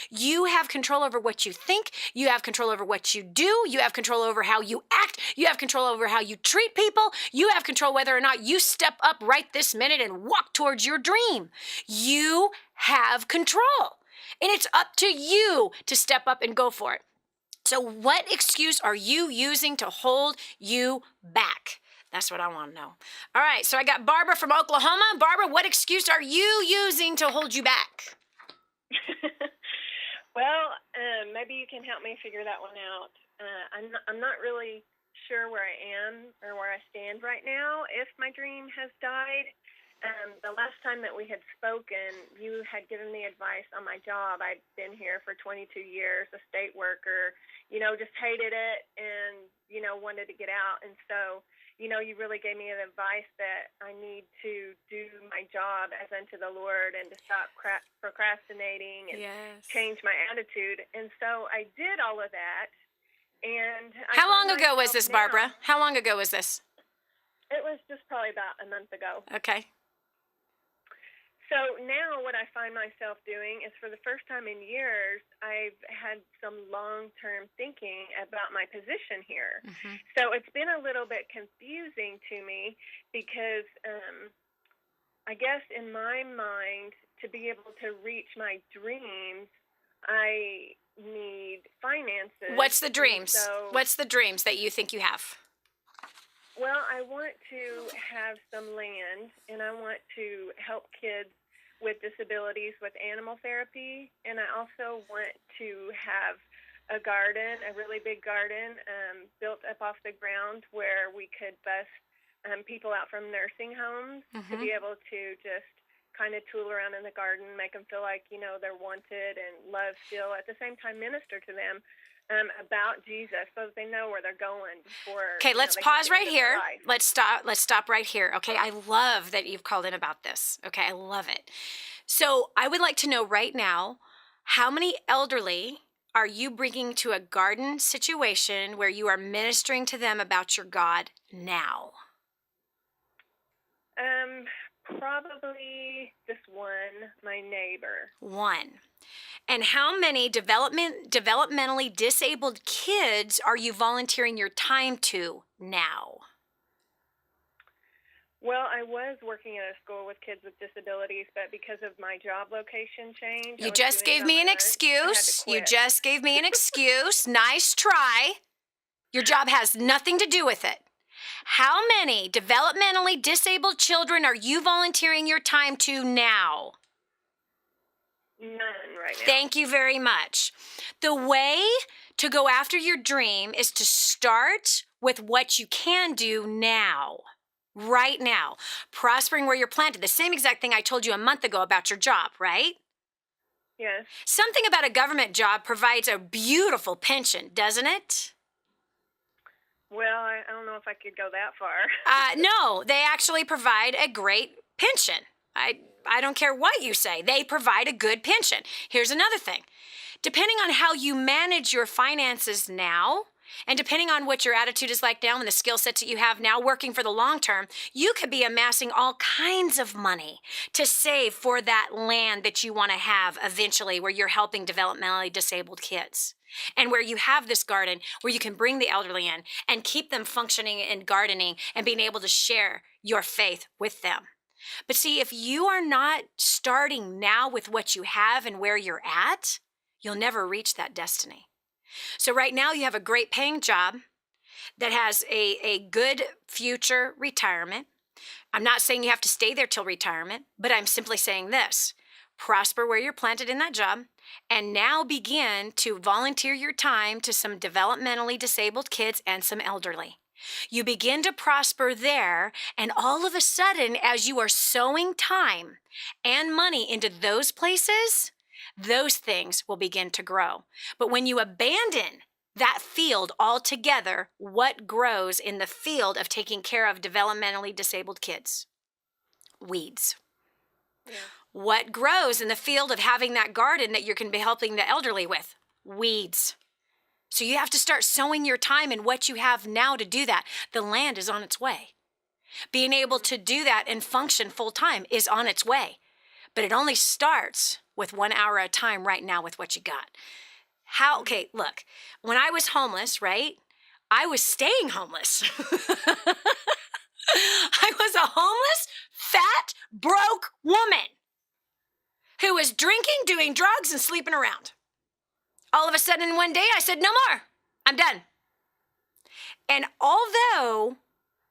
You have control over what you think. You have control over what you do. You have control over how you act. You have control over how you treat people. You have control whether or not you step up right this minute and walk towards your dream. You have control. And it's up to you to step up and go for it. So what excuse are you using to hold you back? That's what I want to know. All right, so I got Barbara from Oklahoma. Barbara, what excuse are you using to hold you back?
Well, maybe you can help me figure that one out. I'm not really sure where I am or where I stand right now, if my dream has died. The last time that we had spoken, you had given me advice on my job. I'd been here for 22 years, a state worker, just hated it and, wanted to get out. And so, you really gave me advice that I need to do my job as unto the Lord and to stop procrastinating and change my attitude. And so I did all of that. And
how long ago was this, Barbara? How long ago was this?
It was just probably about a month ago.
Okay.
So now what I find myself doing is, for the first time in years, I've had some long-term thinking about my position here. Mm-hmm. So it's been a little bit confusing to me because I guess in my mind, to be able to reach my dreams, I need finances.
What's the dreams? What's the dreams that you think you have?
Well, I want to have some land, and I want to help kids with disabilities with animal therapy, and I also want to have a garden, a really big garden, built up off the ground where we could bus people out from nursing homes to be able to just kind of tool around in the garden, make them feel like, they're wanted and loved still, at the same time minister to them about Jesus so that they know where they're going before.
Okay, let's pause right here. Let's stop right here. Okay, I love that you've called in about this. Okay, I love it. So I would like to know right now, how many elderly are you bringing to a garden situation where you are ministering to them about your God now?
Probably just one, my neighbor.
One. And how many developmentally disabled kids are you volunteering your time to now?
Well, I was working at a school with kids with disabilities, but because of my job location change...
You just gave me an excuse. You just gave me an excuse. Nice try. Your job has nothing to do with it. How many developmentally disabled children are you volunteering your time to now?
None right now.
Thank you very much. The way to go after your dream is to start with what you can do now. Right now. Prospering where you're planted. The same exact thing I told you a month ago about your job, right?
Yes.
Something about a government job provides a beautiful pension, doesn't it?
Well, I don't know if I could go that far.
No, they actually provide a great pension. I don't care what you say. They provide a good pension. Here's another thing. Depending on how you manage your finances now, and depending on what your attitude is like now and the skill sets that you have now working for the long term, you could be amassing all kinds of money to save for that land that you want to have eventually, where you're helping developmentally disabled kids. And where you have this garden where you can bring the elderly in and keep them functioning and gardening and being able to share your faith with them. But see, if you are not starting now with what you have and where you're at, you'll never reach that destiny. So right now you have a great paying job that has a good future retirement. I'm not saying you have to stay there till retirement, but I'm simply saying this. Prosper where you're planted in that job, and now begin to volunteer your time to some developmentally disabled kids and some elderly. You begin to prosper there, and all of a sudden, as you are sowing time and money into those places, those things will begin to grow. But when you abandon that field altogether, what grows in the field of taking care of developmentally disabled kids? Weeds. Yeah. What grows in the field of having that garden that you can be helping the elderly with? Weeds. So you have to start sowing your time in what you have now to do that. The land is on its way. Being able to do that and function full time is on its way. But it only starts with 1 hour at a time right now with what you got. Okay, look, when I was homeless, right? I was staying homeless. I was a homeless, fat, broke woman who was drinking, doing drugs, and sleeping around. All of a sudden, one day, I said, no more. I'm done. And although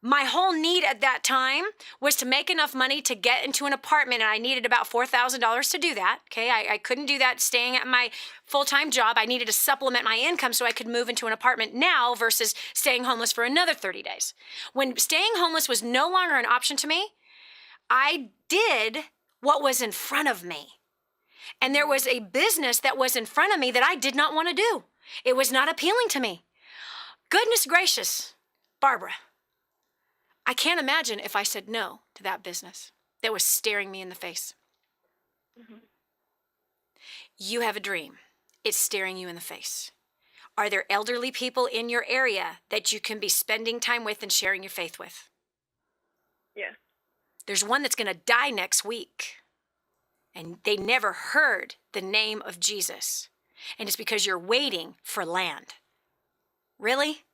my whole need at that time was to make enough money to get into an apartment, and I needed about $4,000 to do that, okay? I couldn't do that staying at my full-time job. I needed to supplement my income so I could move into an apartment now versus staying homeless for another 30 days. When staying homeless was no longer an option to me, I did what was in front of me. And there was a business that was in front of me that I did not want to do. It was not appealing to me. Goodness gracious, Barbara, I can't imagine if I said no to that business that was staring me in the face. Mm-hmm. You have a dream. It's staring you in the face. Are there elderly people in your area that you can be spending time with and sharing your faith with?
Yeah.
There's one that's going to die next week. And they never heard the name of Jesus. And it's because you're waiting for land. Really?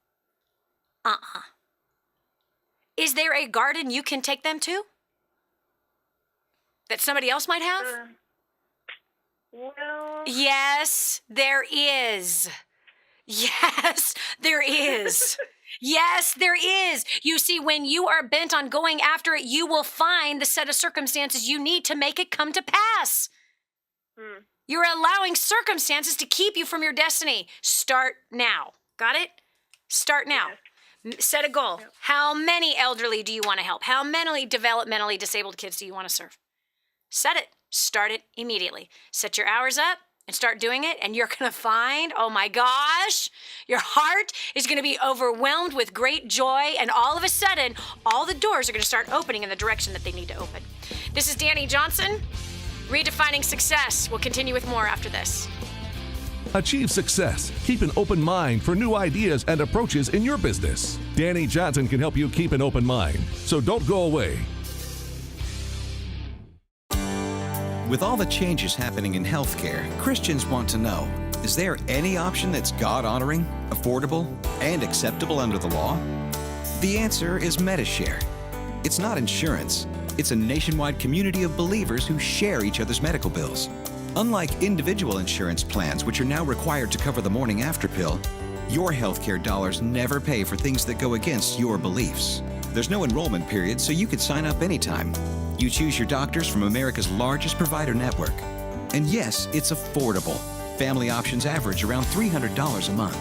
Is there a garden you can take them to? That somebody else might have?
Well...
Yes, there is. Yes, there is. Yes, there is. You see, when you are bent on going after it, you will find the set of circumstances you need to make it come to pass. You're allowing circumstances to keep you from your destiny. Start now. Got it? Start now. Set a goal. How many elderly do you want to help? How many developmentally disabled kids do you want to serve? Set it. Start it immediately. Set your hours up and start doing it, and you're going to find, oh my gosh, your heart is going to be overwhelmed with great joy, and all of a sudden, all the doors are going to start opening in the direction that they need to open. This is Dani Johnson, Redefining Success. We'll continue with more after this.
Achieve success. Keep an open mind for new ideas and approaches in your business. Dani Johnson can help you keep an open mind, so don't go away.
With all the changes happening in healthcare, Christians want to know, is there any option that's God-honoring, affordable, and acceptable under the law? The answer is MediShare. It's not insurance. It's a nationwide community of believers who share each other's medical bills. Unlike individual insurance plans, which are now required to cover the morning after pill, your healthcare dollars never pay for things that go against your beliefs. There's no enrollment period, so you could sign up anytime. You choose your doctors from America's largest provider network. And yes, it's affordable. Family options average around $300 a month.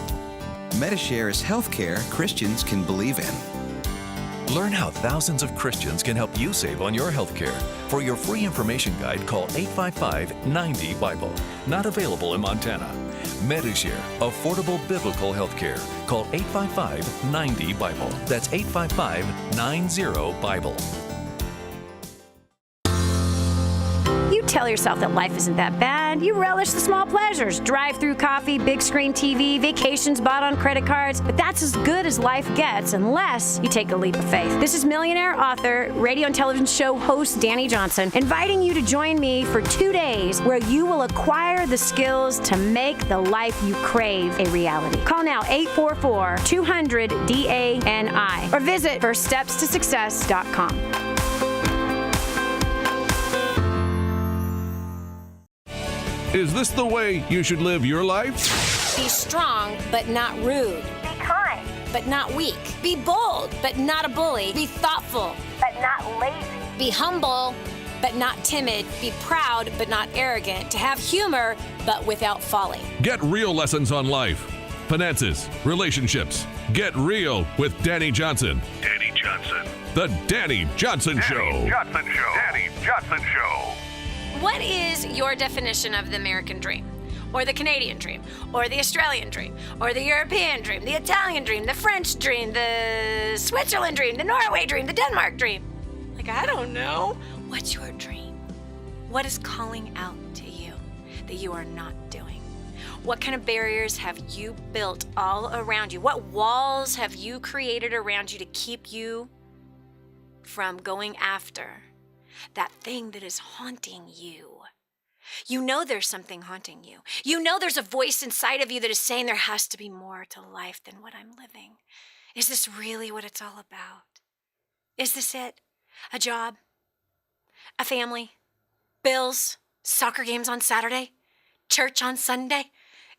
MediShare is healthcare Christians can believe in.
Learn how thousands of Christians can help you save on your health care. For your free information guide, call 855-90-BIBLE. Not available in Montana. MediShare, affordable biblical health care. Call 855-90-BIBLE. That's 855-90-BIBLE.
You tell yourself that life isn't that bad. You relish the small pleasures. Drive-through coffee, big screen TV, vacations bought on credit cards. But that's as good as life gets unless you take a leap of faith. This is millionaire author, radio and television show host Dani Johnson, inviting you to join me for 2 days where you will acquire the skills to make the life you crave a reality. Call now 844-200-DANI or visit firststepstosuccess.com.
Is this the way you should live your life?
Be strong, but not rude.
Be kind,
but not weak. Be bold, but not a bully. Be thoughtful,
but not lazy.
be humble, but not timid. Be proud, but not arrogant. To have humor, but without folly.
Get real lessons on life, finances, relationships. Get real with Dani Johnson.
Dani Johnson.
The Dani Johnson Show.
Dani Johnson Show. Dani Johnson Show.
What is your definition of the American dream? Or the Canadian dream? Or the Australian dream? Or the European dream? The Italian dream? The French dream? The Switzerland dream? The Norway dream? The Denmark dream? Like, I don't know. What's your dream? What is calling out to you that you are not doing? What kind of barriers have you built all around you? What walls have you created around you to keep you from going after that thing that is haunting you? You know there's something haunting you. You know there's a voice inside of you that is saying there has to be more to life than what I'm living. Is this really what it's all about? Is this it? A job? A family? Bills? Soccer games on Saturday? Church on Sunday?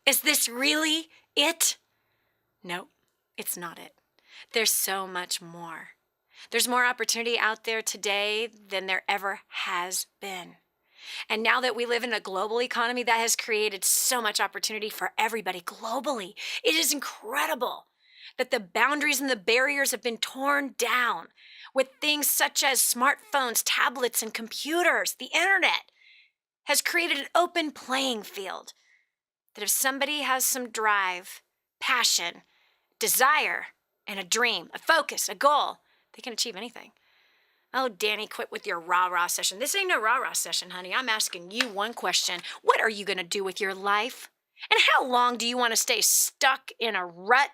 Is this really it? No, it's not it. There's so much more. There's more opportunity out there today than there ever has been. And now that we live in a global economy, that has created so much opportunity for everybody globally. It is incredible that the boundaries and the barriers have been torn down with things such as smartphones, tablets, and computers. The internet has created an open playing field that if somebody has some drive, passion, desire, and a dream, a focus, a goal, they can achieve anything. Oh, Dani, quit with your rah-rah session. This ain't no rah-rah session, honey. I'm asking you one question. What are you going to do with your life? And how long do you want to stay stuck in a rut?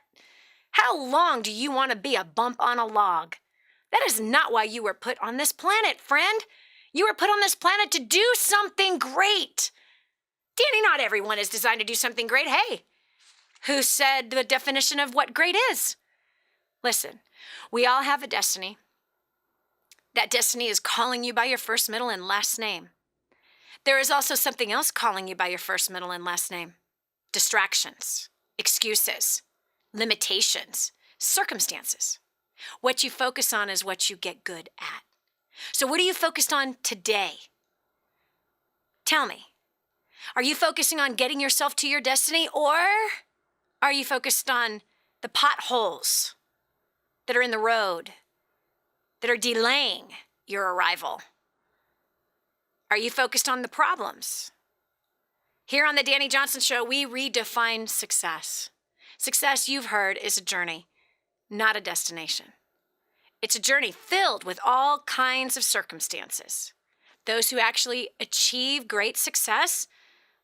How long do you want to be a bump on a log? That is not why you were put on this planet, friend. You were put on this planet to do something great. Dani, not everyone is designed to do something great. Hey, who said the definition of what great is? Listen, we all have a destiny. That destiny is calling you by your first, middle, and last name. There is also something else calling you by your first, middle, and last name. Distractions, excuses, limitations, circumstances. What you focus on is what you get good at. So what are you focused on today? Tell me, are you focusing on getting yourself to your destiny, or are you focused on the potholes that are in the road that are delaying your arrival? Are you focused on the problems? Here on the Dani Johnson Show, we redefine success. Success, you've heard, is a journey, not a destination. It's a journey filled with all kinds of circumstances. Those who actually achieve great success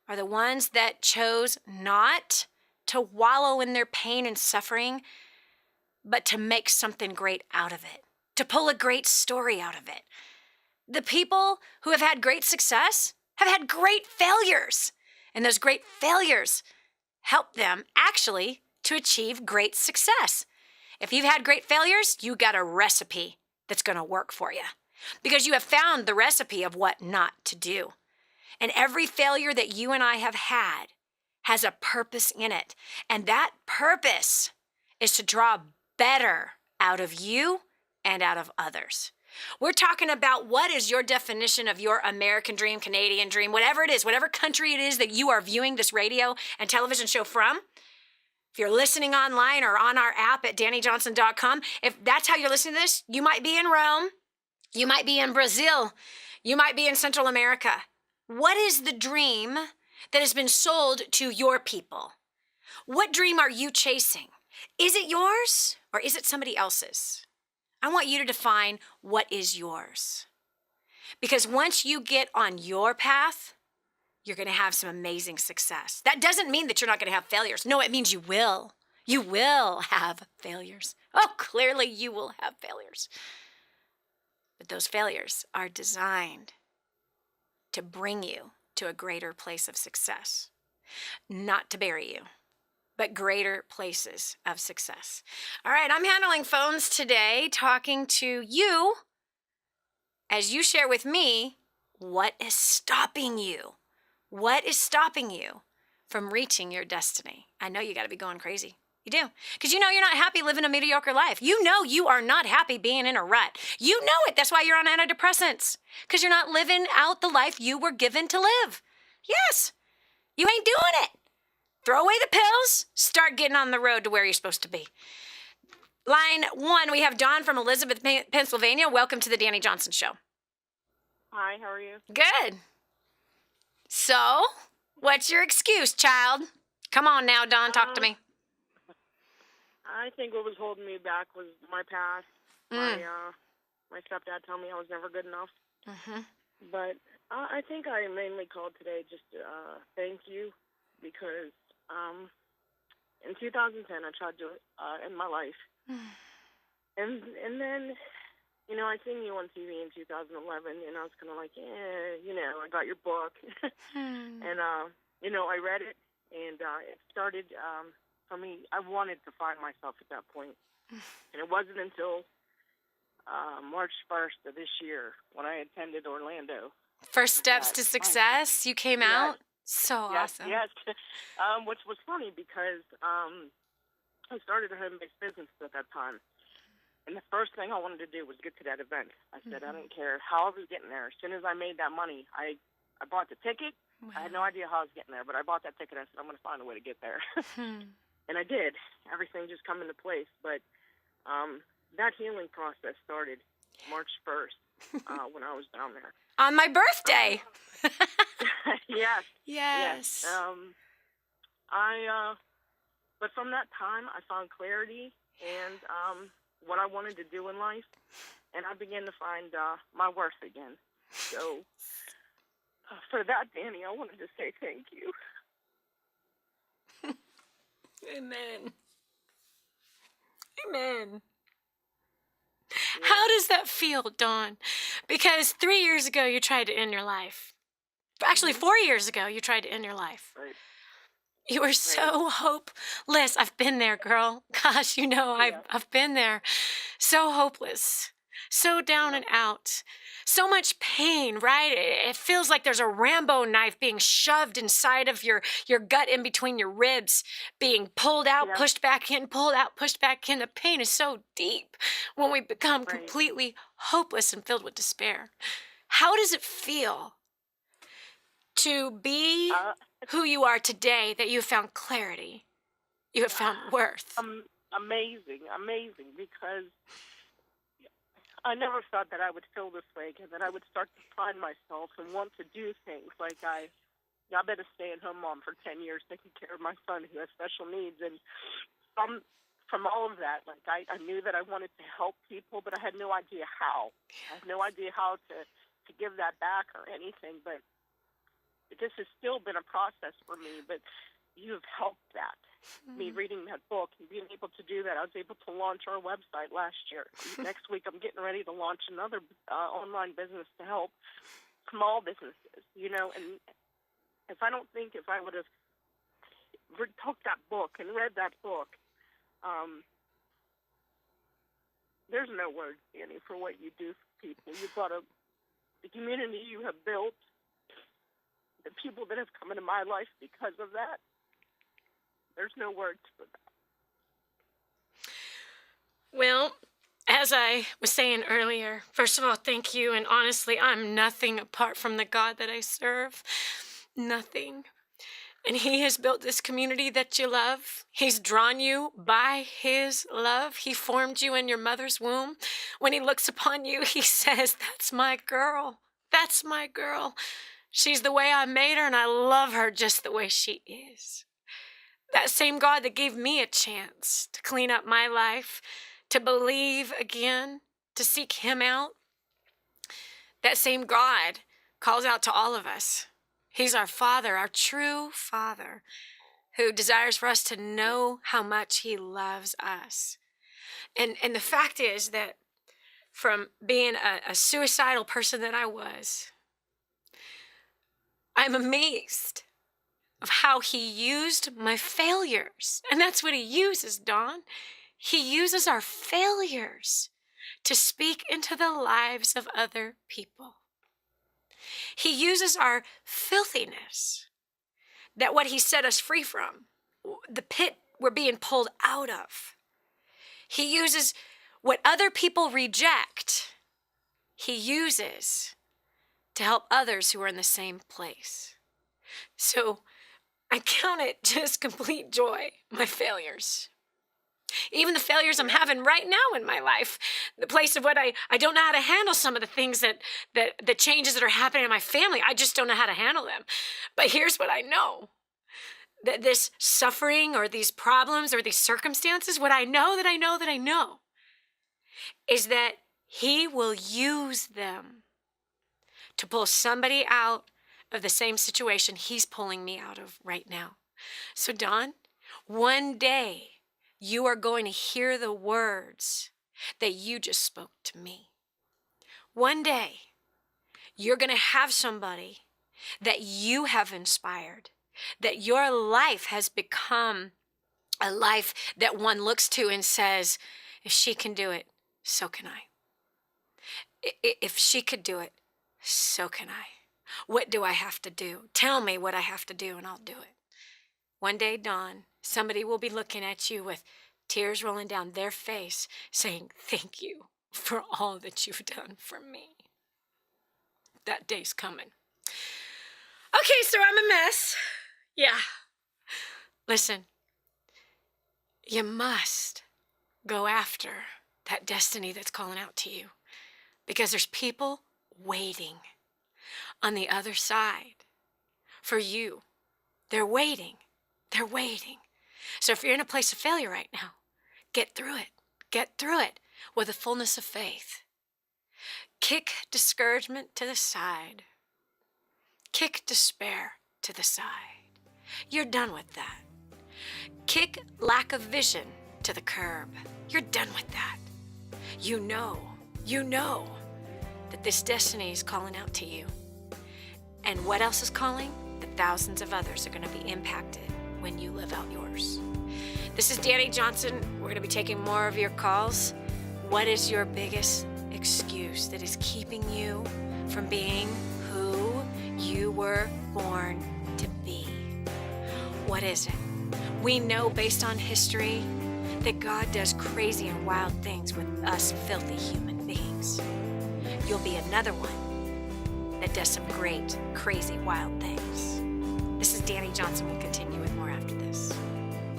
are the ones that chose not to wallow in their pain and suffering, but to make something great out of it, to pull a great story out of it. The people who have had great success have had great failures, and those great failures help them actually to achieve great success. If you've had great failures, you got a recipe that's going to work for you because you have found the recipe of what not to do. And every failure that you and I have had has a purpose in it. And that purpose is to draw better out of you and out of others. We're talking about what is your definition of your American dream, Canadian dream, whatever it is, whatever country it is that you are viewing this radio and television show from. If you're listening online or on our app at DaniJohnson.com, if that's how you're listening to this, you might be in Rome, you might be in Brazil, you might be in Central America. What is the dream that has been sold to your people? What dream are you chasing? Is it yours or is it somebody else's? I want you to define what is yours. Because once you get on your path, you're going to have some amazing success. That doesn't mean that you're not going to have failures. No, it means you will. You will have failures. Oh, clearly you will have failures. But those failures are designed to bring you to a greater place of success, not to bury you, but greater places of success. All right, I'm handling phones today, talking to you as you share with me what is stopping you. What is stopping you from reaching your destiny? I know you got to be going crazy. You do. Because you know you're not happy living a mediocre life. You know you are not happy being in a rut. You know it. That's why you're on antidepressants. Because you're not living out the life you were given to live. Yes. You ain't doing it. Throw away the pills. Start getting on the road to where you're supposed to be. Line 1, we have Dawn from Elizabeth, Pennsylvania. Welcome to the Dani Johnson Show.
Hi, how are you?
Good. So, what's your excuse, child? Come on now, Dawn, talk to me.
I think what was holding me back was my past. My stepdad told me I was never good enough.
Mm-hmm.
But I think I mainly called today just to thank you because In 2010, I tried to end my life. And then, you know, I seen you on TV in 2011, and I was kind of like, you know, I got your book. And, you know, I read it, and it started, for me, I wanted to find myself at that point. And it wasn't until March 1st of this year when I attended Orlando.
First Steps to Success, you came out? So awesome.
Yes. Which was funny because I started a home-based business at that time. And the first thing I wanted to do was get to that event. I said, I don't care how I was getting there. As soon as I made that money, I bought the ticket. Wow. I had no idea how I was getting there, but I bought that ticket. I said, I'm going to find a way to get there. And I did. Everything just come into place. But that healing process started March 1st when I was down there.
On my birthday.
Yes. But from that time, I found clarity and what I wanted to do in life, and I began to find my worth again. So for that, Dani, I wanted to say thank you.
Amen. Amen. How does that feel, Dawn? Because 3 years ago, you tried to end your life. Actually, 4 years ago, you tried to end your life.
Right.
You were so hopeless. I've been there, girl. Gosh, you know, I've been there. So hopeless. So down and out. So much pain, right? It feels like there's a Rambo knife being shoved inside of your gut in between your ribs, being pulled out, pushed back in, pulled out, pushed back in. The pain is so deep when we become completely hopeless and filled with despair. How does it feel to be who you are today, that you have found clarity, you have found worth?
Amazing, because I never thought that I would feel this way, and that I would start to find myself and want to do things like I've been a stay-at-home mom for 10 years, taking care of my son who has special needs, and from all of that, like I knew that I wanted to help people, but I had no idea how. I had no idea how to give that back or anything, but this has still been a process for me, but you've helped that. Me reading that book and being able to do that. I was able to launch our website last year. Next week, I'm getting ready to launch another online business to help small businesses, you know, and if I would have took that book and read that book, there's no words, Dani, for what you do for people. You've got the community you have built, the people that have come into my life because of that. There's no words for that.
Well, as I was saying earlier, first of all, thank you. And honestly, I'm nothing apart from the God that I serve. Nothing. And He has built this community that you love. He's drawn you by His love. He formed you in your mother's womb. When He looks upon you, He says, that's my girl. That's my girl. She's the way I made her, and I love her just the way she is. That same God that gave me a chance to clean up my life, to believe again, to seek Him out, that same God calls out to all of us. He's our Father, our true Father, who desires for us to know how much He loves us. And the fact is that from being a suicidal person that I was, I'm amazed of how He used my failures. And that's what He uses, Dawn. He uses our failures to speak into the lives of other people. He uses our filthiness, that what He set us free from, the pit we're being pulled out of. He uses what other people reject, He uses to help others who are in the same place. So I count it just complete joy, my failures. Even the failures I'm having right now in my life, the place of what I don't know how to handle some of the things that the changes that are happening in my family, I just don't know how to handle them. But here's what I know, that this suffering or these problems or these circumstances, what I know is that He will use them to pull somebody out of the same situation He's pulling me out of right now. So, Dawn, one day you are going to hear the words that you just spoke to me. One day you're going to have somebody that you have inspired, that your life has become a life that one looks to and says, if she can do it, so can I. If she could do it, so can I. What do I have to do? Tell me what I have to do and I'll do it. One day, Dawn, somebody will be looking at you with tears rolling down their face saying, thank you for all that you've done for me. That day's coming. Okay, so I'm a mess. Yeah. Listen, you must go after that destiny that's calling out to you, because there's people waiting on the other side for you. They're waiting. They're waiting. So if you're in a place of failure right now, get through it. Get through it with a fullness of faith. Kick discouragement to the side. Kick despair to the side. You're done with that. Kick lack of vision to the curb. You're done with that. You know that this destiny is calling out to you. And what else is calling? The thousands of others are going to be impacted when you live out yours. This is Dani Johnson. We're going to be taking more of your calls. What is your biggest excuse that is keeping you from being who you were born to be? What is it? We know based on history that God does crazy and wild things with us filthy human beings. You'll be another one that does some great, crazy, wild things. This is Dani Johnson. We'll continue with more after this.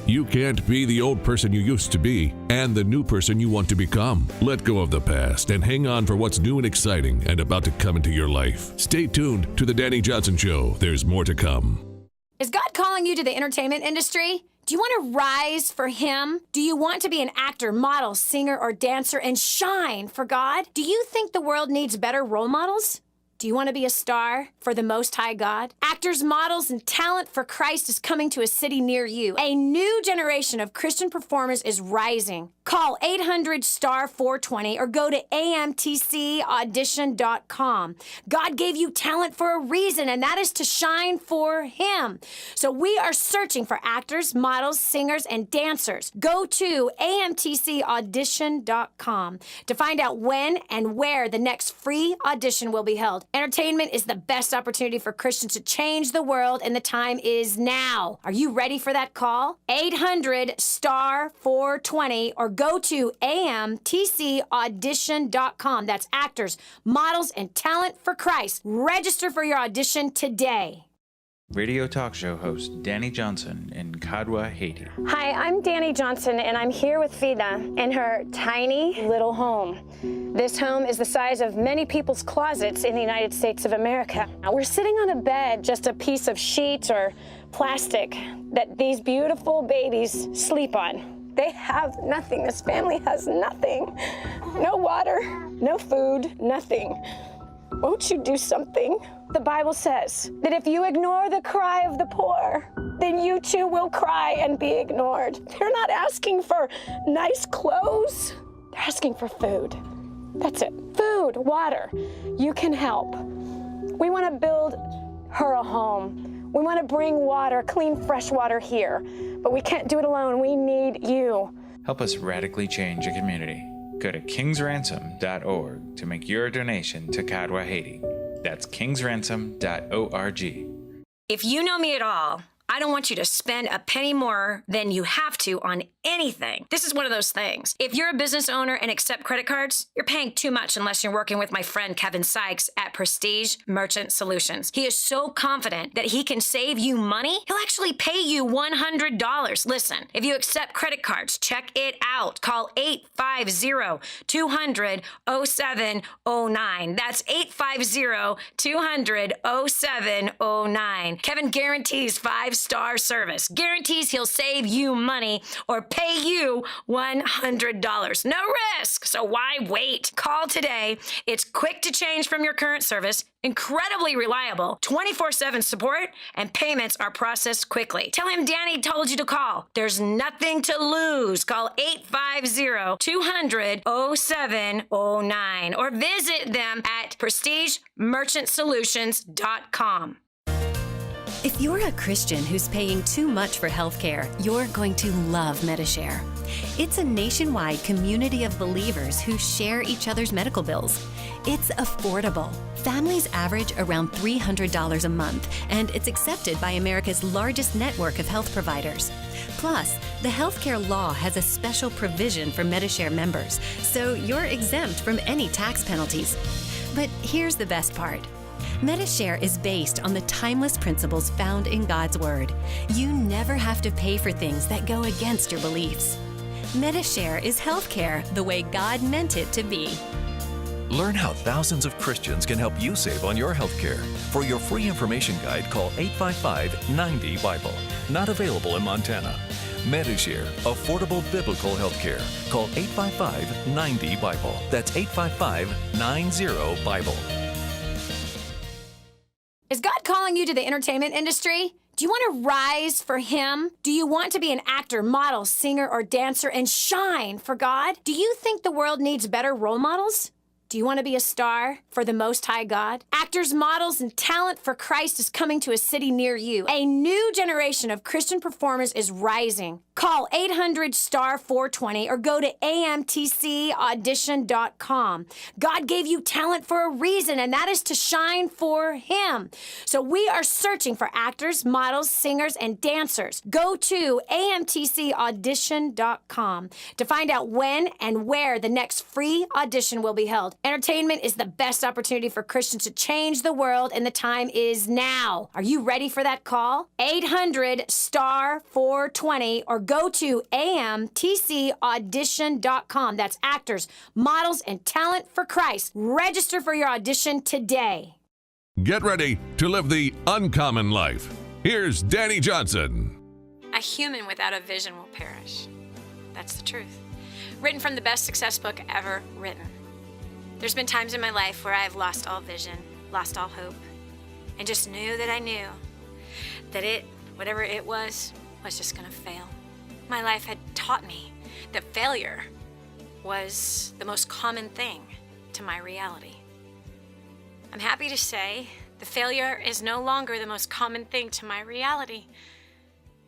You can't be the old person you used to be and the new person you want to become. Let go of the past and hang on for what's new and exciting and about to come into your life. Stay tuned to The Dani Johnson Show. There's more to come.
Is God calling you to the entertainment industry? Do you want to rise for Him? Do you want to be an actor, model, singer, or dancer and shine for God? Do you think the world needs better role models? Do you want to be a star for the Most High God? Actors, models, and talent for Christ is coming to a city near you. A new generation of Christian performers is rising. Call 800-STAR-420 or go to amtcaudition.com. God gave you talent for a reason, and that is to shine for Him. So we are searching for actors, models, singers, and dancers. Go to amtcaudition.com to find out when and where the next free audition will be held. Entertainment is the best opportunity for Christians to change the world, and the time is now. Are you ready for that call? 800-STAR-420 or go to amtcaudition.com. That's actors, models, and talent for Christ. Register for your audition today.
Radio talk show host Dani Johnson in Kadwa, Haiti.
Hi, I'm Dani Johnson, and I'm here with Vida in her tiny little home. This home is the size of many people's closets in the United States of America. Now, we're sitting on a bed, just a piece of sheet or plastic that these beautiful babies sleep on. They have nothing. This family has nothing. No water, no food, nothing. Won't you do something? The Bible says that if you ignore the cry of the poor, then you too will cry and be ignored. They're not asking for nice clothes. They're asking for food. That's it. Food, water. You can help. We want to build her a home. We want to bring water, clean, fresh water here. But we can't do it alone. We need you.
Help us radically change a community. Go to kingsransom.org to make your donation to Kadwa, Haiti. That's kingsransom.org.
If you know me at all, I don't want you to spend a penny more than you have to on anything. This is one of those things. If you're a business owner and accept credit cards, you're paying too much unless you're working with my friend Kevin Sykes at Prestige Merchant Solutions. He is so confident that he can save you money, he'll actually pay you $100. Listen, if you accept credit cards, check it out. Call 850-200-0709. That's 850-200-0709. Kevin guarantees 5 5-star service. Guarantees he'll save you money or pay you $100. No risk, so why wait? Call today. It's quick to change from your current service, incredibly reliable, 24/7 support, and payments are processed quickly. Tell him Danny told you to call. There's nothing to lose. Call 850-200-0709 or visit them at prestigemerchantsolutions.com.
If you're a Christian who's paying too much for healthcare, you're going to love Medishare. It's a nationwide community of believers who share each other's medical bills. It's affordable. Families average around $300 a month, and it's accepted by America's largest network of health providers. Plus, the healthcare law has a special provision for Medishare members, so you're exempt from any tax penalties. But here's the best part. Medishare is based on the timeless principles found in God's Word. You never have to pay for things that go against your beliefs. Medishare is healthcare the way God meant it to be.
Learn how thousands of Christians can help you save on your health care. For your free information guide, call 855-90-BIBLE. Not available in Montana. Medishare, affordable biblical health care. Call 855-90-BIBLE. That's 855-90-BIBLE.
Is God calling you to the entertainment industry? Do you want to rise for Him? Do you want to be an actor, model, singer, or dancer and shine for God? Do you think the world needs better role models? Do you want to be a star for the Most High God? Actors, models, and talent for Christ is coming to a city near you. A new generation of Christian performers is rising. Call 800-STAR-420 or go to amtcaudition.com. God gave you talent for a reason, and that is to shine for Him. So we are searching for actors, models, singers, and dancers. Go to amtcaudition.com to find out when and where the next free audition will be held. Entertainment is the best opportunity for Christians to change the world, and the time is now. Are you ready for that call? 800-STAR-420 or go to amtcaudition.com. That's actors, models, and talent for Christ. Register for your audition today.
Get ready to live the uncommon life. Here's Dani Johnson.
A human without a vision will perish. That's the truth. Written from the best success book ever written. There's been times in my life where I've lost all vision, lost all hope, and just knew that I knew that whatever it was just gonna fail. My life had taught me that failure was the most common thing to my reality. I'm happy to say the failure is no longer the most common thing to my reality.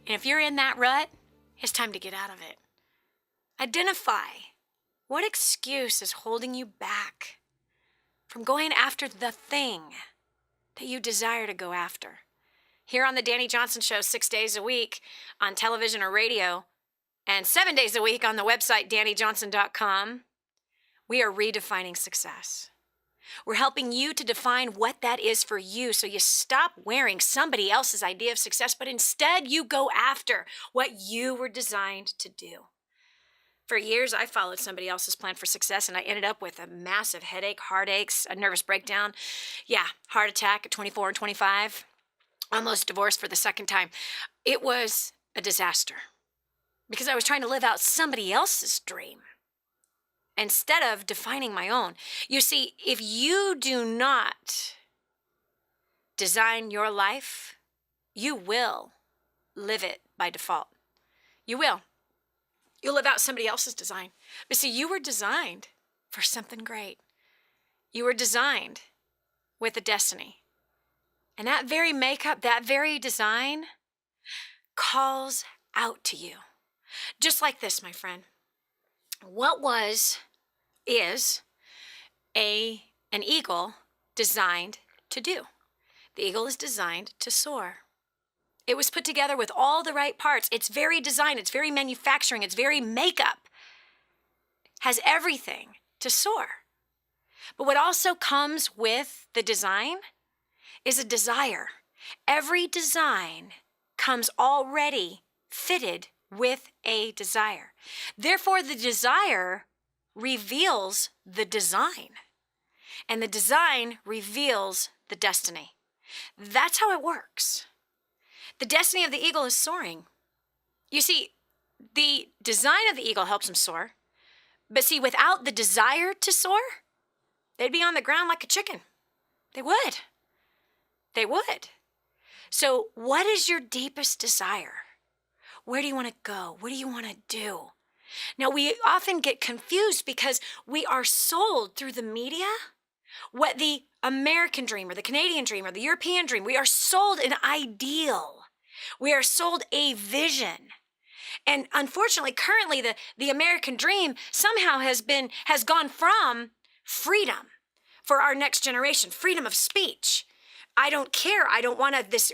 And if you're in that rut, it's time to get out of it. Identify what excuse is holding you back from going after the thing that you desire to go after. Here on the Dani Johnson Show, 6 days a week on television or radio, and 7 days a week on the website DaniJohnson.com, we are redefining success. We're helping you to define what that is for you so you stop wearing somebody else's idea of success, but instead you go after what you were designed to do. For years, I followed somebody else's plan for success, and I ended up with a massive headache, heartaches, a nervous breakdown. Yeah, heart attack at 24 and 25. Almost divorced for the second time. It was a disaster because I was trying to live out somebody else's dream instead of defining my own. You see, if you do not design your life, you will live it by default. You will. You'll live out somebody else's design. But see, you were designed for something great. You were designed with a destiny. And that very makeup, that very design calls out to you. Just like this, my friend. What is an eagle designed to do? The eagle is designed to soar. It was put together with all the right parts. It's very design, it's very manufacturing, it's very makeup. Has everything to soar. But what also comes with the design is a desire. Every design comes already fitted with a desire. Therefore, the desire reveals the design, and the design reveals the destiny. That's how it works.
The destiny of the eagle is soaring. You see, the design of the eagle helps them soar. But see, without the desire to soar, they'd be on the ground like a chicken. They would. They would. So what is your deepest desire? Where do you want to go? What do you want to do? Now, we often get confused because we are sold through the media what the American dream or the Canadian dream or the European dream. We are sold an ideal. We are sold a vision. And unfortunately, currently, the American dream somehow has gone from freedom for our next generation, freedom of speech. I don't care. I don't want this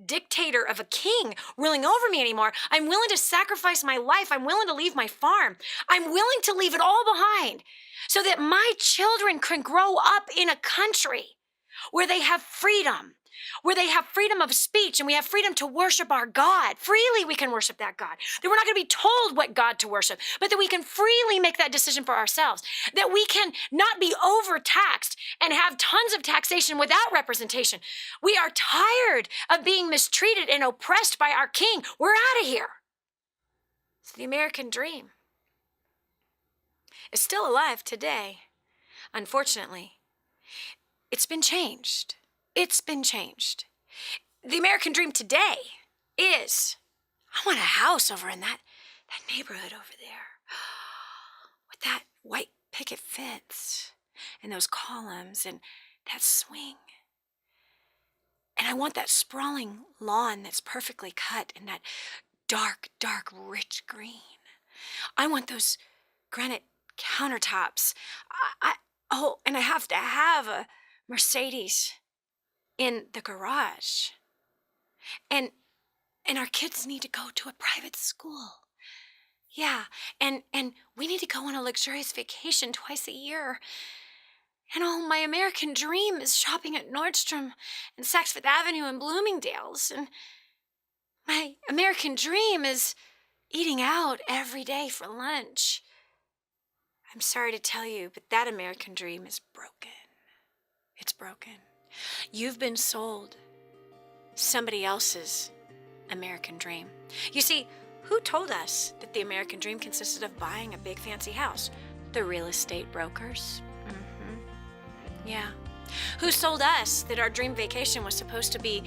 dictator of a king ruling over me anymore. I'm willing to sacrifice my life. I'm willing to leave my farm. I'm willing to leave it all behind so that my children can grow up in a country where they have freedom, where they have freedom of speech, and we have freedom to worship our God. Freely we can worship that God. That we're not going to be told what God to worship, but that we can freely make that decision for ourselves. That we can not be overtaxed and have tons of taxation without representation. We are tired of being mistreated and oppressed by our king. We're out of here. It's the American dream. It's still alive today. Unfortunately, it's been changed. It's been changed. The American dream today is, I want a house over in that neighborhood over there with that white picket fence and those columns and that swing. And I want that sprawling lawn that's perfectly cut in that dark, dark, rich green. I want those granite countertops. And I have to have a Mercedes in the garage. And our kids need to go to a private school. Yeah, and we need to go on a luxurious vacation twice a year. And my American dream is shopping at Nordstrom and Saks Fifth Avenue and Bloomingdale's. And my American dream is eating out every day for lunch. I'm sorry to tell you, but that American dream is broken. It's broken. You've been sold somebody else's American dream. You see, who told us that the American dream consisted of buying a big fancy house? The real estate brokers. Yeah. Who sold us that our dream vacation was supposed to be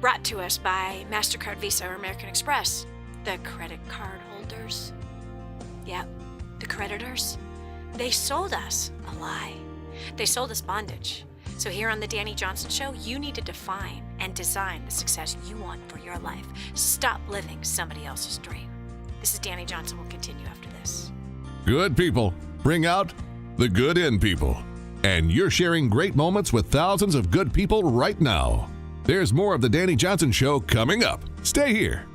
brought to us by MasterCard, Visa, or American Express? The credit card holders. Yep, the creditors. They sold us a lie. They sold us bondage. So here on the Dani Johnson Show, you need to define and design the success you want for your life. Stop living somebody else's dream. This is Dani Johnson. We'll continue after this.
Good people bring out the good in people. And you're sharing great moments with thousands of good people right now. There's more of the Dani Johnson Show coming up. Stay here.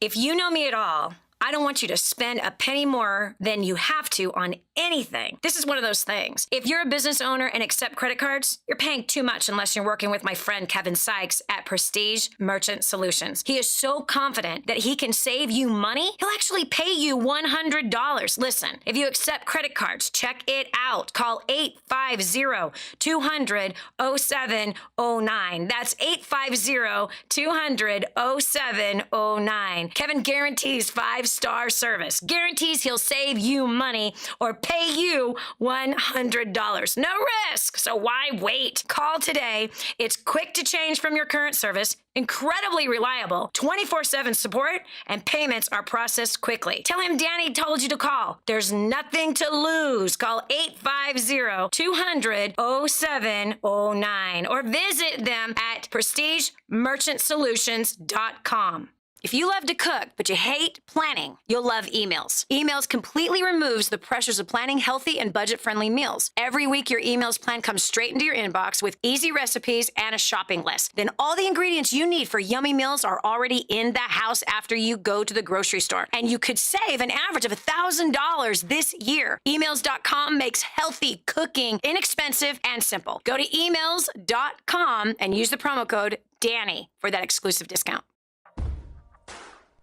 If you know me at all, I don't want you to spend a penny more than you have to on anything. This is one of those things. If you're a business owner and accept credit cards, you're paying too much unless you're working with my friend Kevin Sykes at Prestige Merchant Solutions. He is so confident that he can save you money, he'll actually pay you $100. Listen, if you accept credit cards, check it out. Call 850-200-0709. That's 850-200-0709. Kevin guarantees 5-star service. Guarantees he'll save you money or pay you $100. No risk, so why wait? Call today. It's quick to change from your current service, incredibly reliable, 24/7 support, and payments are processed quickly. Tell him Dani told you to call. There's nothing to lose. Call 850-200-0709 or visit them at prestigemerchantsolutions.com. If you love to cook, but you hate planning, you'll love emails. Emails completely removes the pressures of planning healthy and budget-friendly meals. Every week, your emails plan comes straight into your inbox with easy recipes and a shopping list. Then all the ingredients you need for yummy meals are already in the house after you go to the grocery store. And you could save an average of $1,000 this year. Emails.com makes healthy cooking inexpensive and simple. Go to emails.com and use the promo code DANI for that exclusive discount.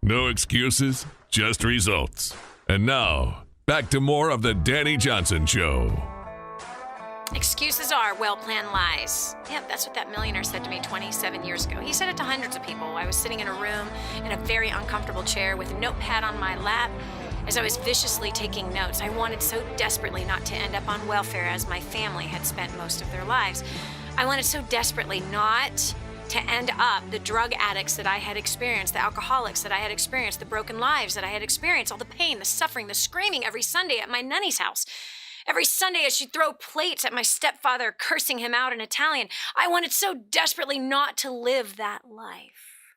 No excuses, just results. And now, back to more of the Dani Johnson Show.
Excuses are well-planned lies. Yep, that's what that millionaire said to me 27 years ago. He said it to hundreds of people. I was sitting in a room in a very uncomfortable chair with a notepad on my lap as I was viciously taking notes. I wanted so desperately not to end up on welfare as my family had spent most of their lives. I wanted so desperately not to end up the drug addicts that I had experienced, the alcoholics that I had experienced, the broken lives that I had experienced, all the pain, the suffering, the screaming every Sunday at my nanny's house. Every Sunday as she'd throw plates at my stepfather, cursing him out in Italian. I wanted so desperately not to live that life.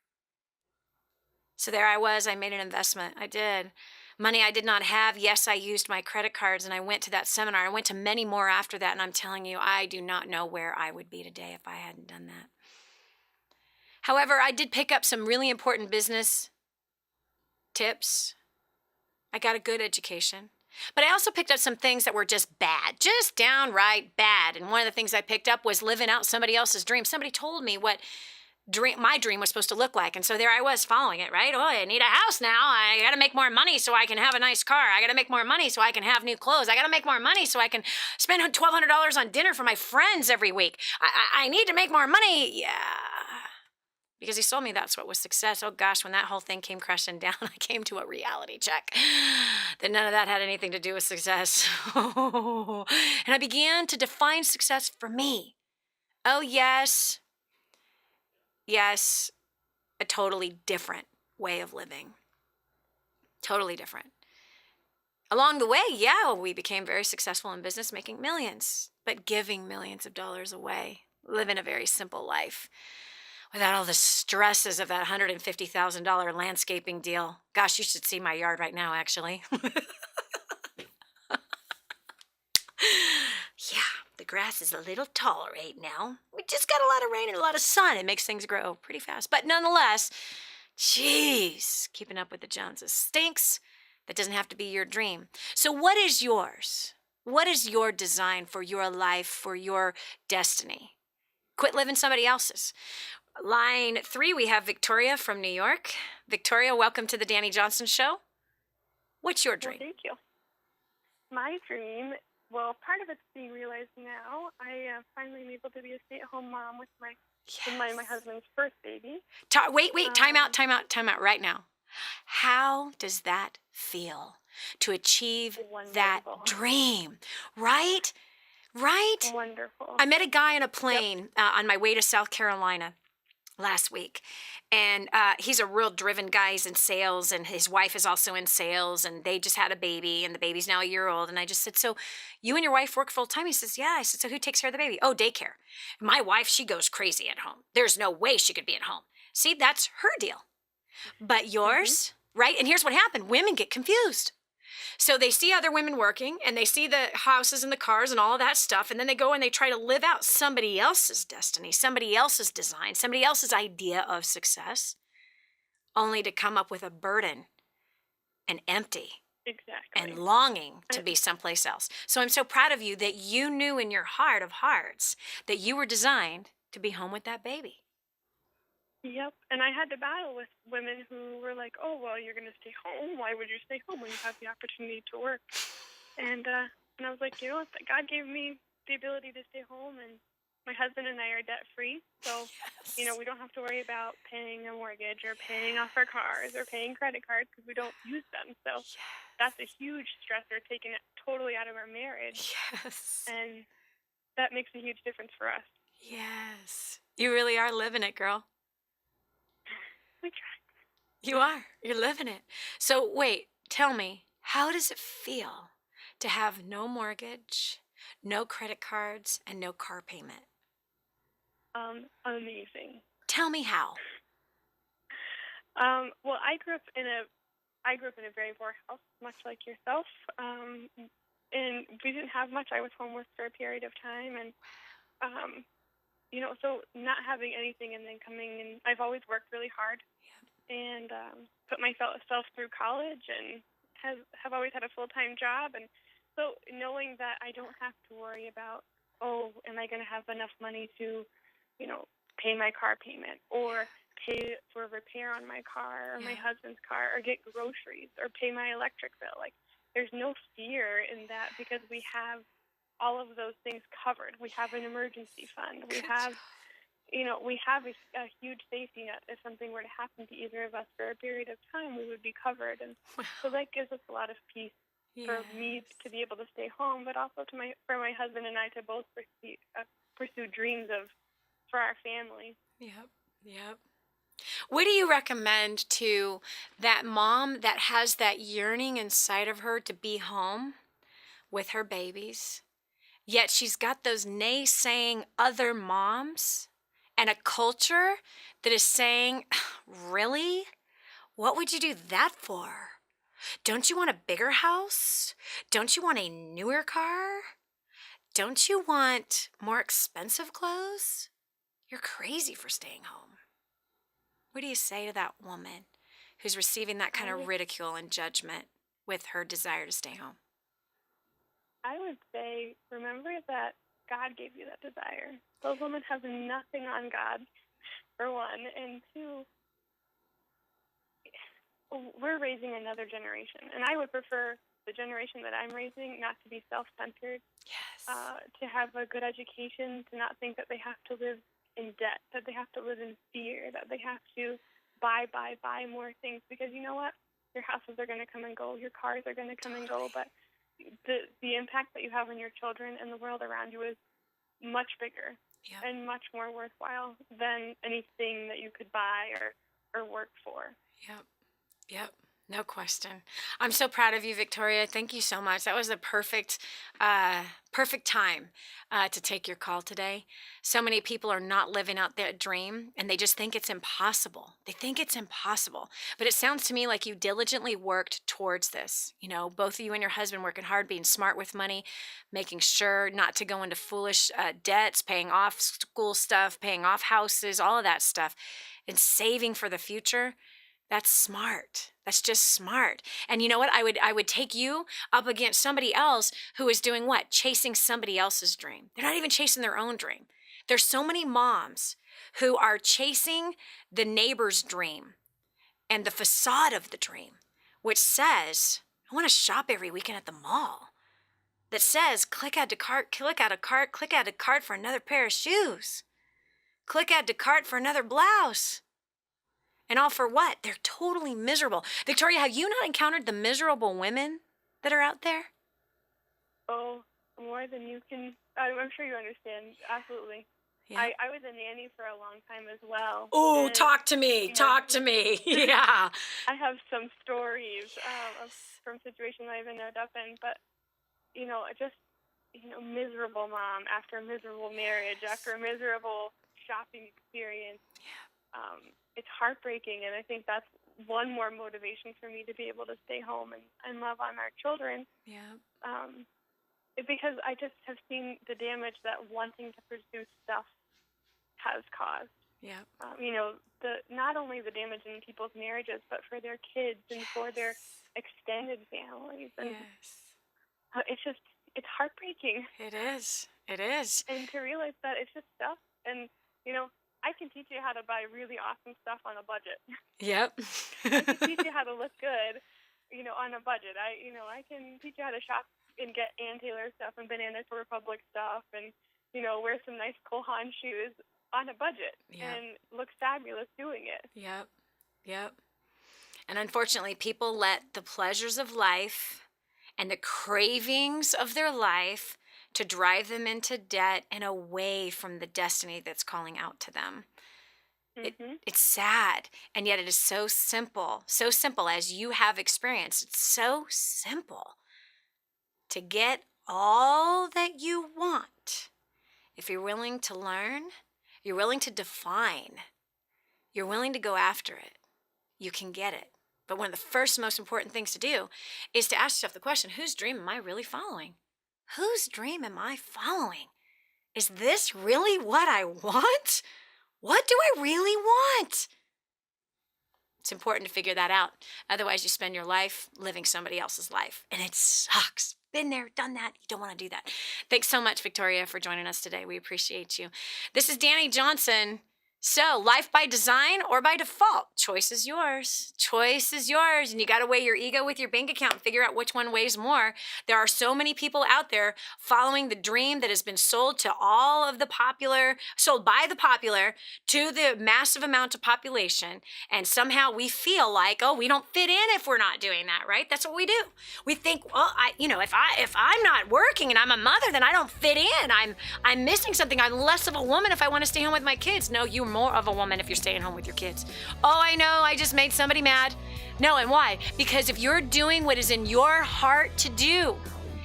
So there I was, I made an investment. I did. Money I did not have. Yes, I used my credit cards and I went to that seminar. I went to many more after that, and I'm telling you, I do not know where I would be today if I hadn't done that. However, I did pick up some really important business tips. I got a good education. But I also picked up some things that were just bad, just downright bad. And one of the things I picked up was living out somebody else's dream. Somebody told me what my dream was supposed to look like. And so there I was following it, right? Oh, I need a house now. I got to make more money so I can have a nice car. I got to make more money so I can have new clothes. I got to make more money so I can spend $1,200 on dinner for my friends every week. I need to make more money. Yeah. Because he told me that's what was success. Oh gosh, when that whole thing came crashing down, I came to a reality check that none of that had anything to do with success. And I began to define success for me. Oh yes, a totally different way of living. Totally different. Along the way, we became very successful in business, making millions, but giving millions of dollars away, living a very simple life. Without all the stresses of that $150,000 landscaping deal. Gosh, you should see my yard right now, actually. Yeah, the grass is a little taller right now. We just got a lot of rain and a lot of sun. It makes things grow pretty fast. But nonetheless, geez, keeping up with the Joneses stinks. That doesn't have to be your dream. So what is yours? What is your design for your life, for your destiny? Quit living somebody else's. Line 3, we have Victoria from New York. Victoria, welcome to the Dani Johnson Show. What's your dream?
Well, thank you. My dream, well, part of it's being realized now. I finally am able to be a stay-at-home mom with my husband's first baby.
Wait, time out right now. How does that feel to achieve that dream, right? Right?
Wonderful.
I met a guy on a plane on my way to South Carolina last week, and he's a real driven guy. He's in sales, and his wife is also in sales, and they just had a baby, and the baby's now a year old. And I just said, so you and your wife work full time? He says, yeah. I said, so who takes care of the baby? Oh, daycare. My wife, she goes crazy at home. There's no way she could be at home. See, that's her deal. But yours, right? And here's what happened. Women get confused. So they see other women working, and they see the houses and the cars and all of that stuff, and then they go and they try to live out somebody else's destiny, somebody else's design, somebody else's idea of success, only to come up with a burden and empty.
Exactly.
And longing to be someplace else. So I'm so proud of you that you knew in your heart of hearts that you were designed to be home with that baby.
Yep, and I had to battle with women who were like, oh, well, you're going to stay home. Why would you stay home when you have the opportunity to work? And I was like, God gave me the ability to stay home, and my husband and I are debt-free. So, we don't have to worry about paying a mortgage or paying off our cars or paying credit cards because we don't use them. So that's a huge stressor, taking it totally out of our marriage.
Yes.
And that makes a huge difference for us.
Yes. You really are living it, girl.
We try.
You are. You're living it. So wait, tell me, how does it feel to have no mortgage, no credit cards, and no car payment?
Amazing.
Tell me how.
Well, I grew up in a very poor house, much like yourself. And we didn't have much. I was homeless for a period of time, and so not having anything and then coming and I've always worked really hard and put myself through college and have always had a full-time job. And so knowing that I don't have to worry about, am I going to have enough money to, pay my car payment or pay for repair on my car or my husband's car or get groceries or pay my electric bill. Like, there's no fear in that because we have all of those things covered. We have an emergency fund. We have, we have a huge safety net. If something were to happen to either of us for a period of time, we would be covered. And so that gives us a lot of peace for me to be able to stay home, but also for my husband and I to both pursue dreams for our family.
Yep. What do you recommend to that mom that has that yearning inside of her to be home with her babies, yet she's got those naysaying other moms and a culture that is saying, really? What would you do that for? Don't you want a bigger house? Don't you want a newer car? Don't you want more expensive clothes? You're crazy for staying home. What do you say to that woman who's receiving that kind of ridicule and judgment with her desire to stay home?
I would say, remember that God gave you that desire. Those women have nothing on God, for one. And two, we're raising another generation. And I would prefer the generation that I'm raising not to be self-centered, to have a good education, to not think that they have to live in debt, that they have to live in fear, that they have to buy more things, because you know what? Your houses are going to come and go, your cars are going to come and go, but the impact that you have on your children and the world around you is much bigger and much more worthwhile than anything that you could buy or work for.
Yep. No question. I'm so proud of you, Victoria. Thank you so much. That was a perfect time to take your call today. So many people are not living out their dream, and they just think it's impossible. They think it's impossible. But it sounds to me like you diligently worked towards this. Both of you and your husband working hard, being smart with money, making sure not to go into foolish debts, paying off school stuff, paying off houses, all of that stuff, and saving for the future. That's smart. That's just smart. And you know what? I would take you up against somebody else who is doing what? Chasing somebody else's dream. They're not even chasing their own dream. There's so many moms who are chasing the neighbor's dream and the facade of the dream, which says, I want to shop every weekend at the mall. That says, click add to cart, click add to cart for another pair of shoes. Click add to cart for another blouse. And all for what? They're totally miserable. Victoria, have you not encountered the miserable women that are out there?
Oh, more than you can. I'm sure you understand. Absolutely. Yeah. I was a nanny for a long time as well.
Oh, talk to me. Talk to me. Yeah.
I have some stories from situations I've ended up in, but, miserable mom after a miserable marriage, after a miserable shopping experience. Yeah. It's heartbreaking, and I think that's one more motivation for me to be able to stay home and love on our children.
Yeah.
Because I just have seen the damage that wanting to pursue stuff has caused.
Yeah.
Not only the damage in people's marriages, but for their kids and for their extended families. And it's heartbreaking.
It is. It is.
And to realize that it's just stuff, and I can teach you how to buy really awesome stuff on a budget.
Yep.
I can teach you how to look good, on a budget. I can teach you how to shop and get Ann Taylor stuff and Banana Republic stuff and, wear some nice Cole Haan shoes on a budget and look fabulous doing it.
Yep. And unfortunately, people let the pleasures of life and the cravings of their life to drive them into debt and away from the destiny that's calling out to them. Mm-hmm. It's sad, and yet it is so simple as you have experienced. It's so simple to get all that you want. If you're willing to learn, you're willing to define, you're willing to go after it, you can get it. But one of the first most important things to do is to ask yourself the question, whose dream am I really following? Whose dream am I following? Is this really what I want? What do I really want? It's important to figure that out. Otherwise, you spend your life living somebody else's life, and it sucks. Been there, done that. You don't want to do that. Thanks so much, Victoria, for joining us today. We appreciate you. This is Dani Johnson
So, life by design or by default? Choice is yours. Choice is yours. And you got to weigh your ego with your bank account and figure out which one weighs more. There are so many people out there following the dream that has been sold to all of the popular, sold by the popular to the massive amount of population. And somehow we feel like, oh, we don't fit in if we're not doing that, right? That's what we do. We think, well, if I'm not working and I'm a mother, then I don't fit in. I'm missing something. I'm less of a woman if I want to stay home with my kids. No, you're more of a woman if you're staying home with your kids. Oh, I know, I just made somebody mad. No, and why? Because if you're doing what is in your heart to do,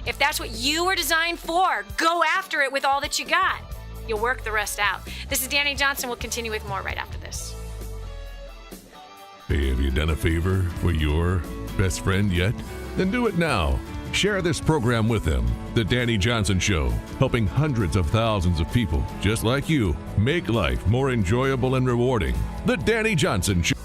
if that's what you were designed for, go after it with all that you got. You'll work the rest out. This is Dani Johnson. We'll continue with more right after this.
Hey, have you done a favor for your best friend yet? Then do it now. Share this program with them. The Dani Johnson Show, helping hundreds of thousands of people just like you make life more enjoyable and rewarding. The Dani Johnson Show.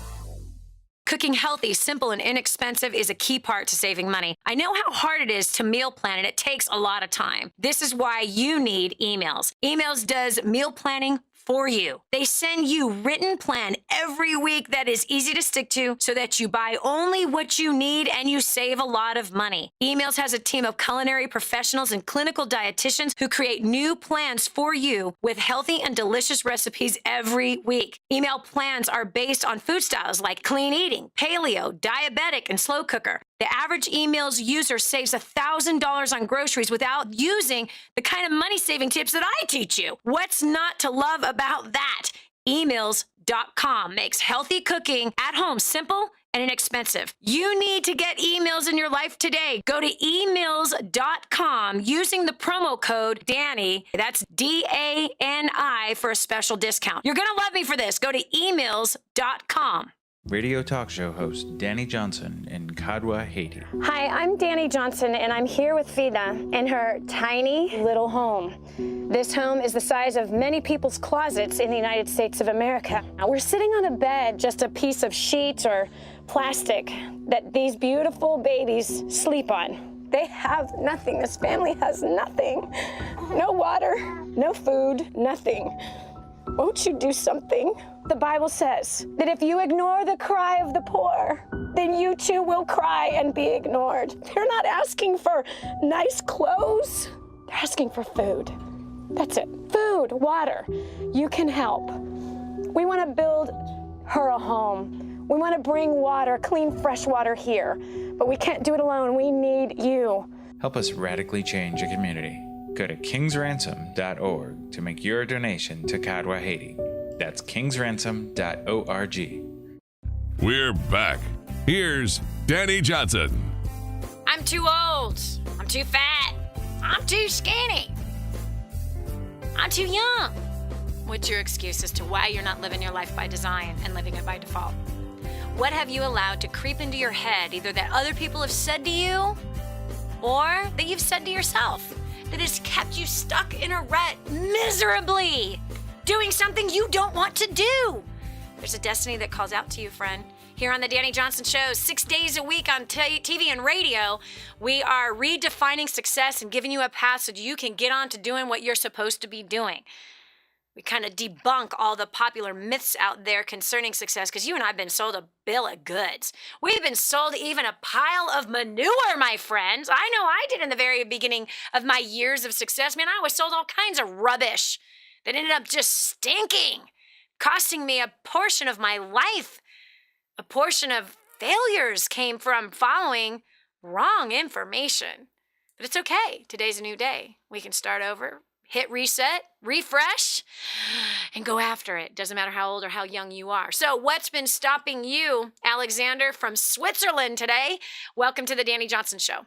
Cooking healthy, simple, and inexpensive is a key part to saving money. I know how hard it is to meal plan, and it takes a lot of time. This is why you need emails. Emails does meal planning for you. They send you written plan every week that is easy to stick to so that you buy only what you need and you save a lot of money. Emails has a team of culinary professionals and clinical dietitians who create new plans for you with healthy and delicious recipes every week. Email plans are based on food styles like clean eating, paleo, diabetic, and slow cooker. The average emails user saves $1,000 on groceries without using the kind of money-saving tips that I teach you. What's not to love about that? Emails.com makes healthy cooking at home simple and inexpensive. You need to get emails in your life today. Go to emails.com using the promo code DANI, that's DANI, for a special discount. You're going to love me for this. Go to emails.com.
Radio talk show host Dani Johnson in Kadwa, Haiti.
Hi, I'm Dani Johnson, and I'm here with Vida in her tiny little home. This home is the size of many people's closets in the United States of America. Now, we're sitting on a bed, just a piece of sheet or plastic that these beautiful babies sleep on. They have nothing. This family has nothing. No water, no food, nothing. Won't you do something? The Bible says that if you ignore the cry of the poor, then you too will cry and be ignored. They're not asking for nice clothes. They're asking for food. That's it. Food, water. You can help. We want to build her a home. We want to bring water, clean, fresh water here. But we can't do it alone. We need you.
Help us radically change a community. Go to kingsransom.org to make your donation to Kadwa, Haiti. That's kingsransom.org.
We're back. Here's Dani Johnson.
I'm too old. I'm too fat. I'm too skinny. I'm too young. What's your excuse as to why you're not living your life by design and living it by default? What have you allowed to creep into your head, either that other people have said to you or that you've said to yourself, that has kept you stuck in a rut miserably, doing something you don't want to do? There's a destiny that calls out to you, friend. Here on the Dani Johnson Show, 6 days a week on TV and radio, we are redefining success and giving you a path so you can get on to doing what you're supposed to be doing. We kind of debunk all the popular myths out there concerning success, because you and I have been sold a bill of goods. We've been sold even a pile of manure, my friends. I know I did in the very beginning of my years of success. Man, I was sold all kinds of rubbish that ended up just stinking, costing me a portion of my life. A portion of failures came from following wrong information. But it's okay. Today's a new day. We can start over. Hit reset, refresh, and go after it. Doesn't matter how old or how young you are. So what's been stopping you, Alexander from Switzerland today? Welcome to the Dani Johnson Show.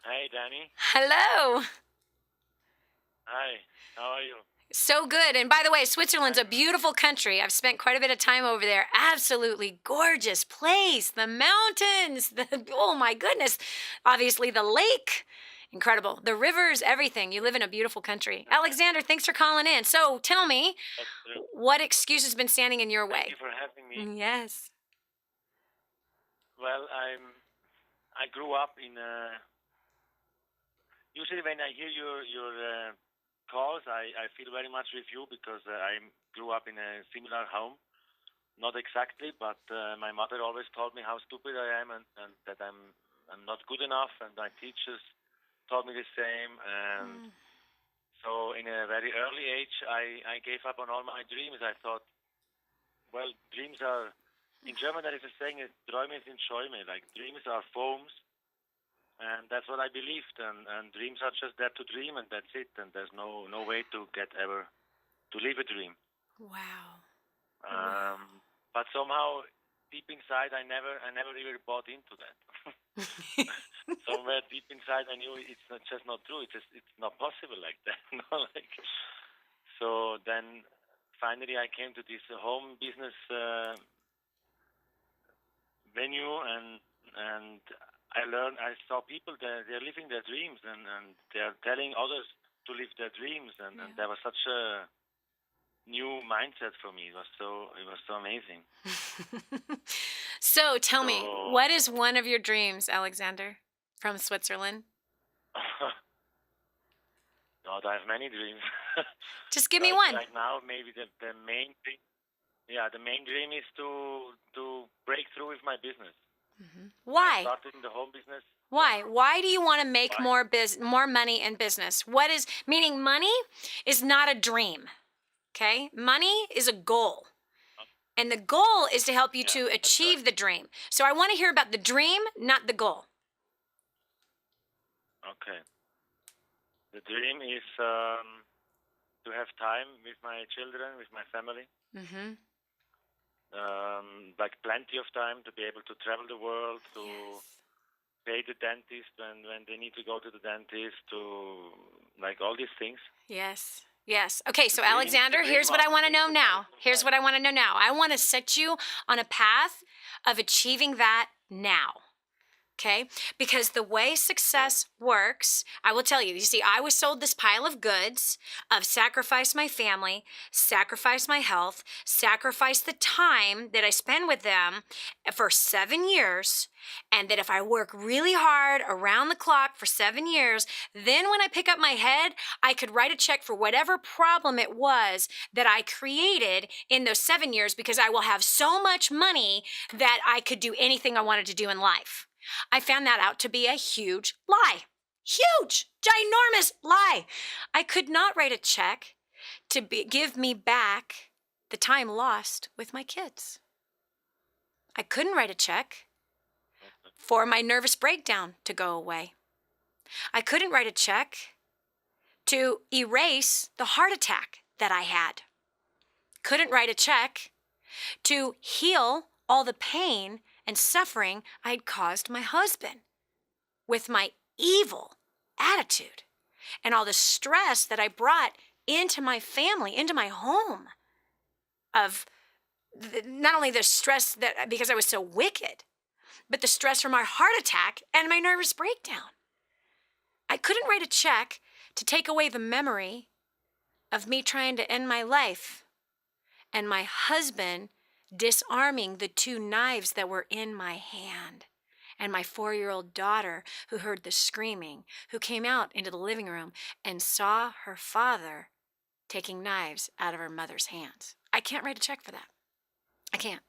Hi, Dani.
Hello.
Hi, how are you?
So good. And by the way, Switzerland's a beautiful country. I've spent quite a bit of time over there. Absolutely gorgeous place. The mountains, oh my goodness. Obviously the lake. Incredible. The rivers, everything. You live in a beautiful country. Alexander, thanks for calling in. So tell me, what excuse has been standing in your way?
Thank you for having me.
Yes.
Well, I grew up in usually when I hear your calls, I feel very much with you because I grew up in a similar home. Not exactly, but my mother always told me how stupid I am and that I'm not good enough, and my teachers told me the same. And so in a very early age, I gave up on all my dreams. I thought, well, dreams are, in German there is a saying, Träume sind Schäume, like dreams are foams. And that's what I believed, and dreams are just there to dream, and that's it. And there's no way to live a dream.
Wow.
But somehow, deep inside, I never really bought into that. Somewhere deep inside, I knew it's just not true. It's not possible like that. So then, finally, I came to this home business venue, and I saw people they're living their dreams, and they're telling others to live their dreams, and there was such a new mindset for me. It was so amazing.
So tell me, what is one of your dreams, Alexander, from Switzerland?
God, I have many dreams.
Just give me one.
Right now, maybe the main thing. Yeah, the main dream is to break through with my business.
Why?
I started in the home business.
Why? Why do you want to make more money in business? Meaning money is not a dream. Okay? Money is a goal. And the goal is to help you to achieve the dream. So I want to hear about the dream, not the goal.
Okay. The dream is to have time with my children, with my family. Like plenty of time to be able to travel the world, to pay the dentist when they need to go to the dentist, to like all these things.
Yes. Okay, so Alexander, here's what I want to know now. I want to set you on a path of achieving that now. Okay? Because the way success works, I will tell you, I was sold this pile of goods of sacrifice my family, sacrifice my health, sacrifice the time that I spend with them for 7 years, and that if I work really hard around the clock for 7 years, then when I pick up my head, I could write a check for whatever problem it was that I created in those 7 years, because I will have so much money that I could do anything I wanted to do in life. I found that out to be a huge lie. Huge, ginormous lie. I could not write a check to give me back the time lost with my kids. I couldn't write a check for my nervous breakdown to go away. I couldn't write a check to erase the heart attack that I had. Couldn't write a check to heal all the pain and suffering I had caused my husband with my evil attitude and all the stress that I brought into my family, into my home, of not only the stress that because I was so wicked, but the stress from our heart attack and my nervous breakdown. I couldn't write a check to take away the memory of me trying to end my life and my husband disarming the 2 knives that were in my hand, and my 4-year-old daughter who heard the screaming, who came out into the living room and saw her father taking knives out of her mother's hands. I can't write a check for that. I can't.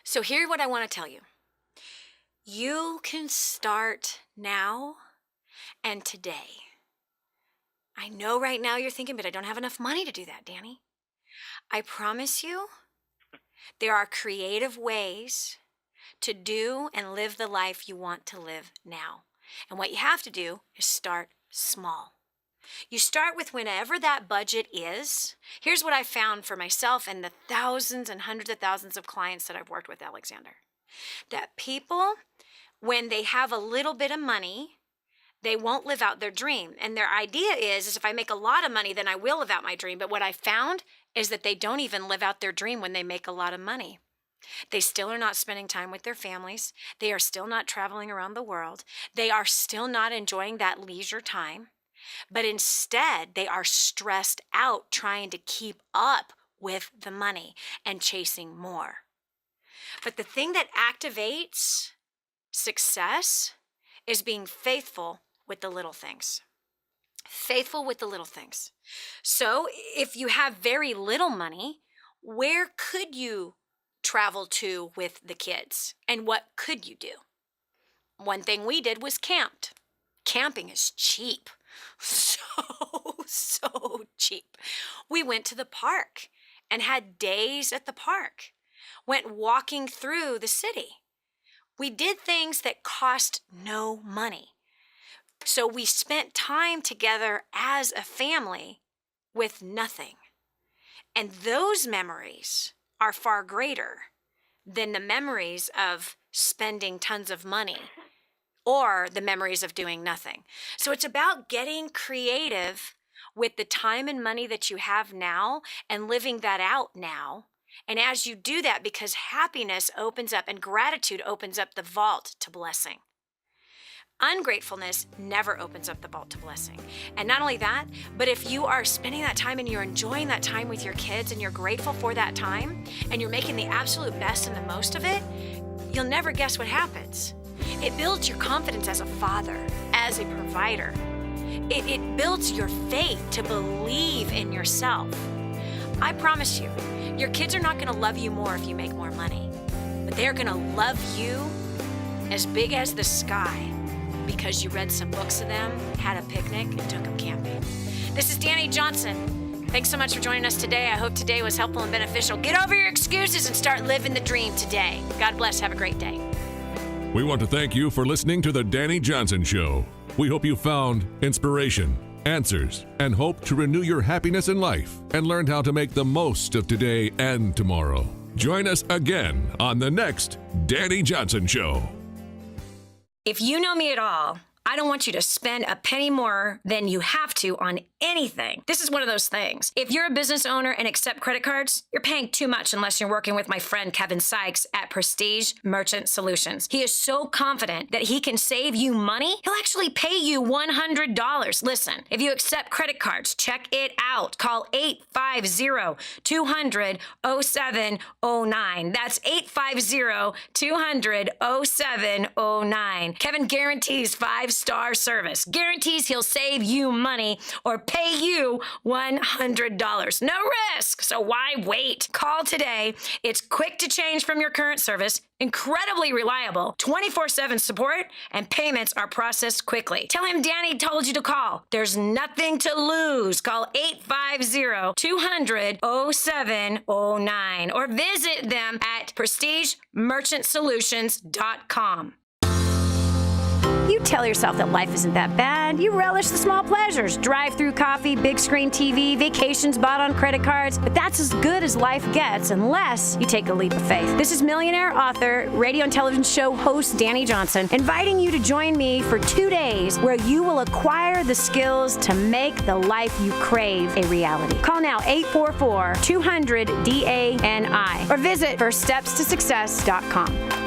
So here's what I want to tell you. You can start now and today. I know right now you're thinking, but I don't have enough money to do that, Dani. I promise you, there are creative ways to do and live the life you want to live now. And what you have to do is start small. You start with whenever that budget is. Here's what I found for myself and the thousands and hundreds of thousands of clients that I've worked with, Alexander. That people, when they have a little bit of money, they won't live out their dream. And their idea is if I make a lot of money, then I will live out my dream. But what I found is that they don't even live out their dream when they make a lot of money. They still are not spending time with their families. They are still not traveling around the world. They are still not enjoying that leisure time. But instead, they are stressed out trying to keep up with the money and chasing more. But the thing that activates success is being faithful with the little things.
Faithful with the little things. So if you have very little money, where could you travel to with the kids? And what could you do? One thing we did was camped. Camping is cheap. So cheap. We went to the park and had days at the park. Went walking through the city. We did things that cost no money. So we spent time together as a family with nothing. And those memories are far greater than the memories of spending tons of money or the memories of doing nothing. So it's about getting creative with the time and money that you have now and living that out now. And as you do that, because happiness opens up and gratitude opens up the vault to blessing. Ungratefulness never opens up the vault to blessing. And not only that, but if you are spending that time and you're enjoying that time with your kids and you're grateful for that time and you're making the absolute best and the most of it, you'll never guess what happens. It builds your confidence as a father, as a provider. It builds your faith to believe in yourself. I promise you, your kids are not going to love you more if you make more money, but they're going to love you as big as the sky because you read some books to them, had a picnic, and took them camping. This is Dani Johnson. Thanks so much for joining us today. I hope today was helpful and beneficial. Get over your excuses and start living the dream today. God bless. Have a great day.
We want to thank you for listening to The Dani Johnson Show. We hope you found inspiration, answers, and hope to renew your happiness in life and learned how to make the most of today and tomorrow. Join us again on the next Dani Johnson Show.
If you know me at all, I don't want you to spend a penny more than you have to on anything. This is one of those things. If you're a business owner and accept credit cards, you're paying too much unless you're working with my friend Kevin Sykes at Prestige Merchant Solutions. He is so confident that he can save you money, he'll actually pay you $100. Listen, if you accept credit cards, check it out. Call 850-200-0709. That's 850-200-0709. Kevin guarantees 5-star service. Guarantees he'll save you money or pay you $100. No risk, so why wait? Call today. It's quick to change from your current service, incredibly reliable, 24/7 support, and payments are processed quickly. Tell him Dani told you to call. There's nothing to lose. Call 850-200-0709 or visit them at prestigemerchantsolutions.com. You tell yourself that life isn't that bad. You relish the small pleasures. Drive-through coffee, big screen TV, vacations bought on credit cards. But that's as good as life gets unless you take a leap of faith. This is millionaire author, radio and television show host Dani Johnson, inviting you to join me for 2 days where you will acquire the skills to make the life you crave a reality. Call now 844-200-DANI or visit firststepstosuccess.com.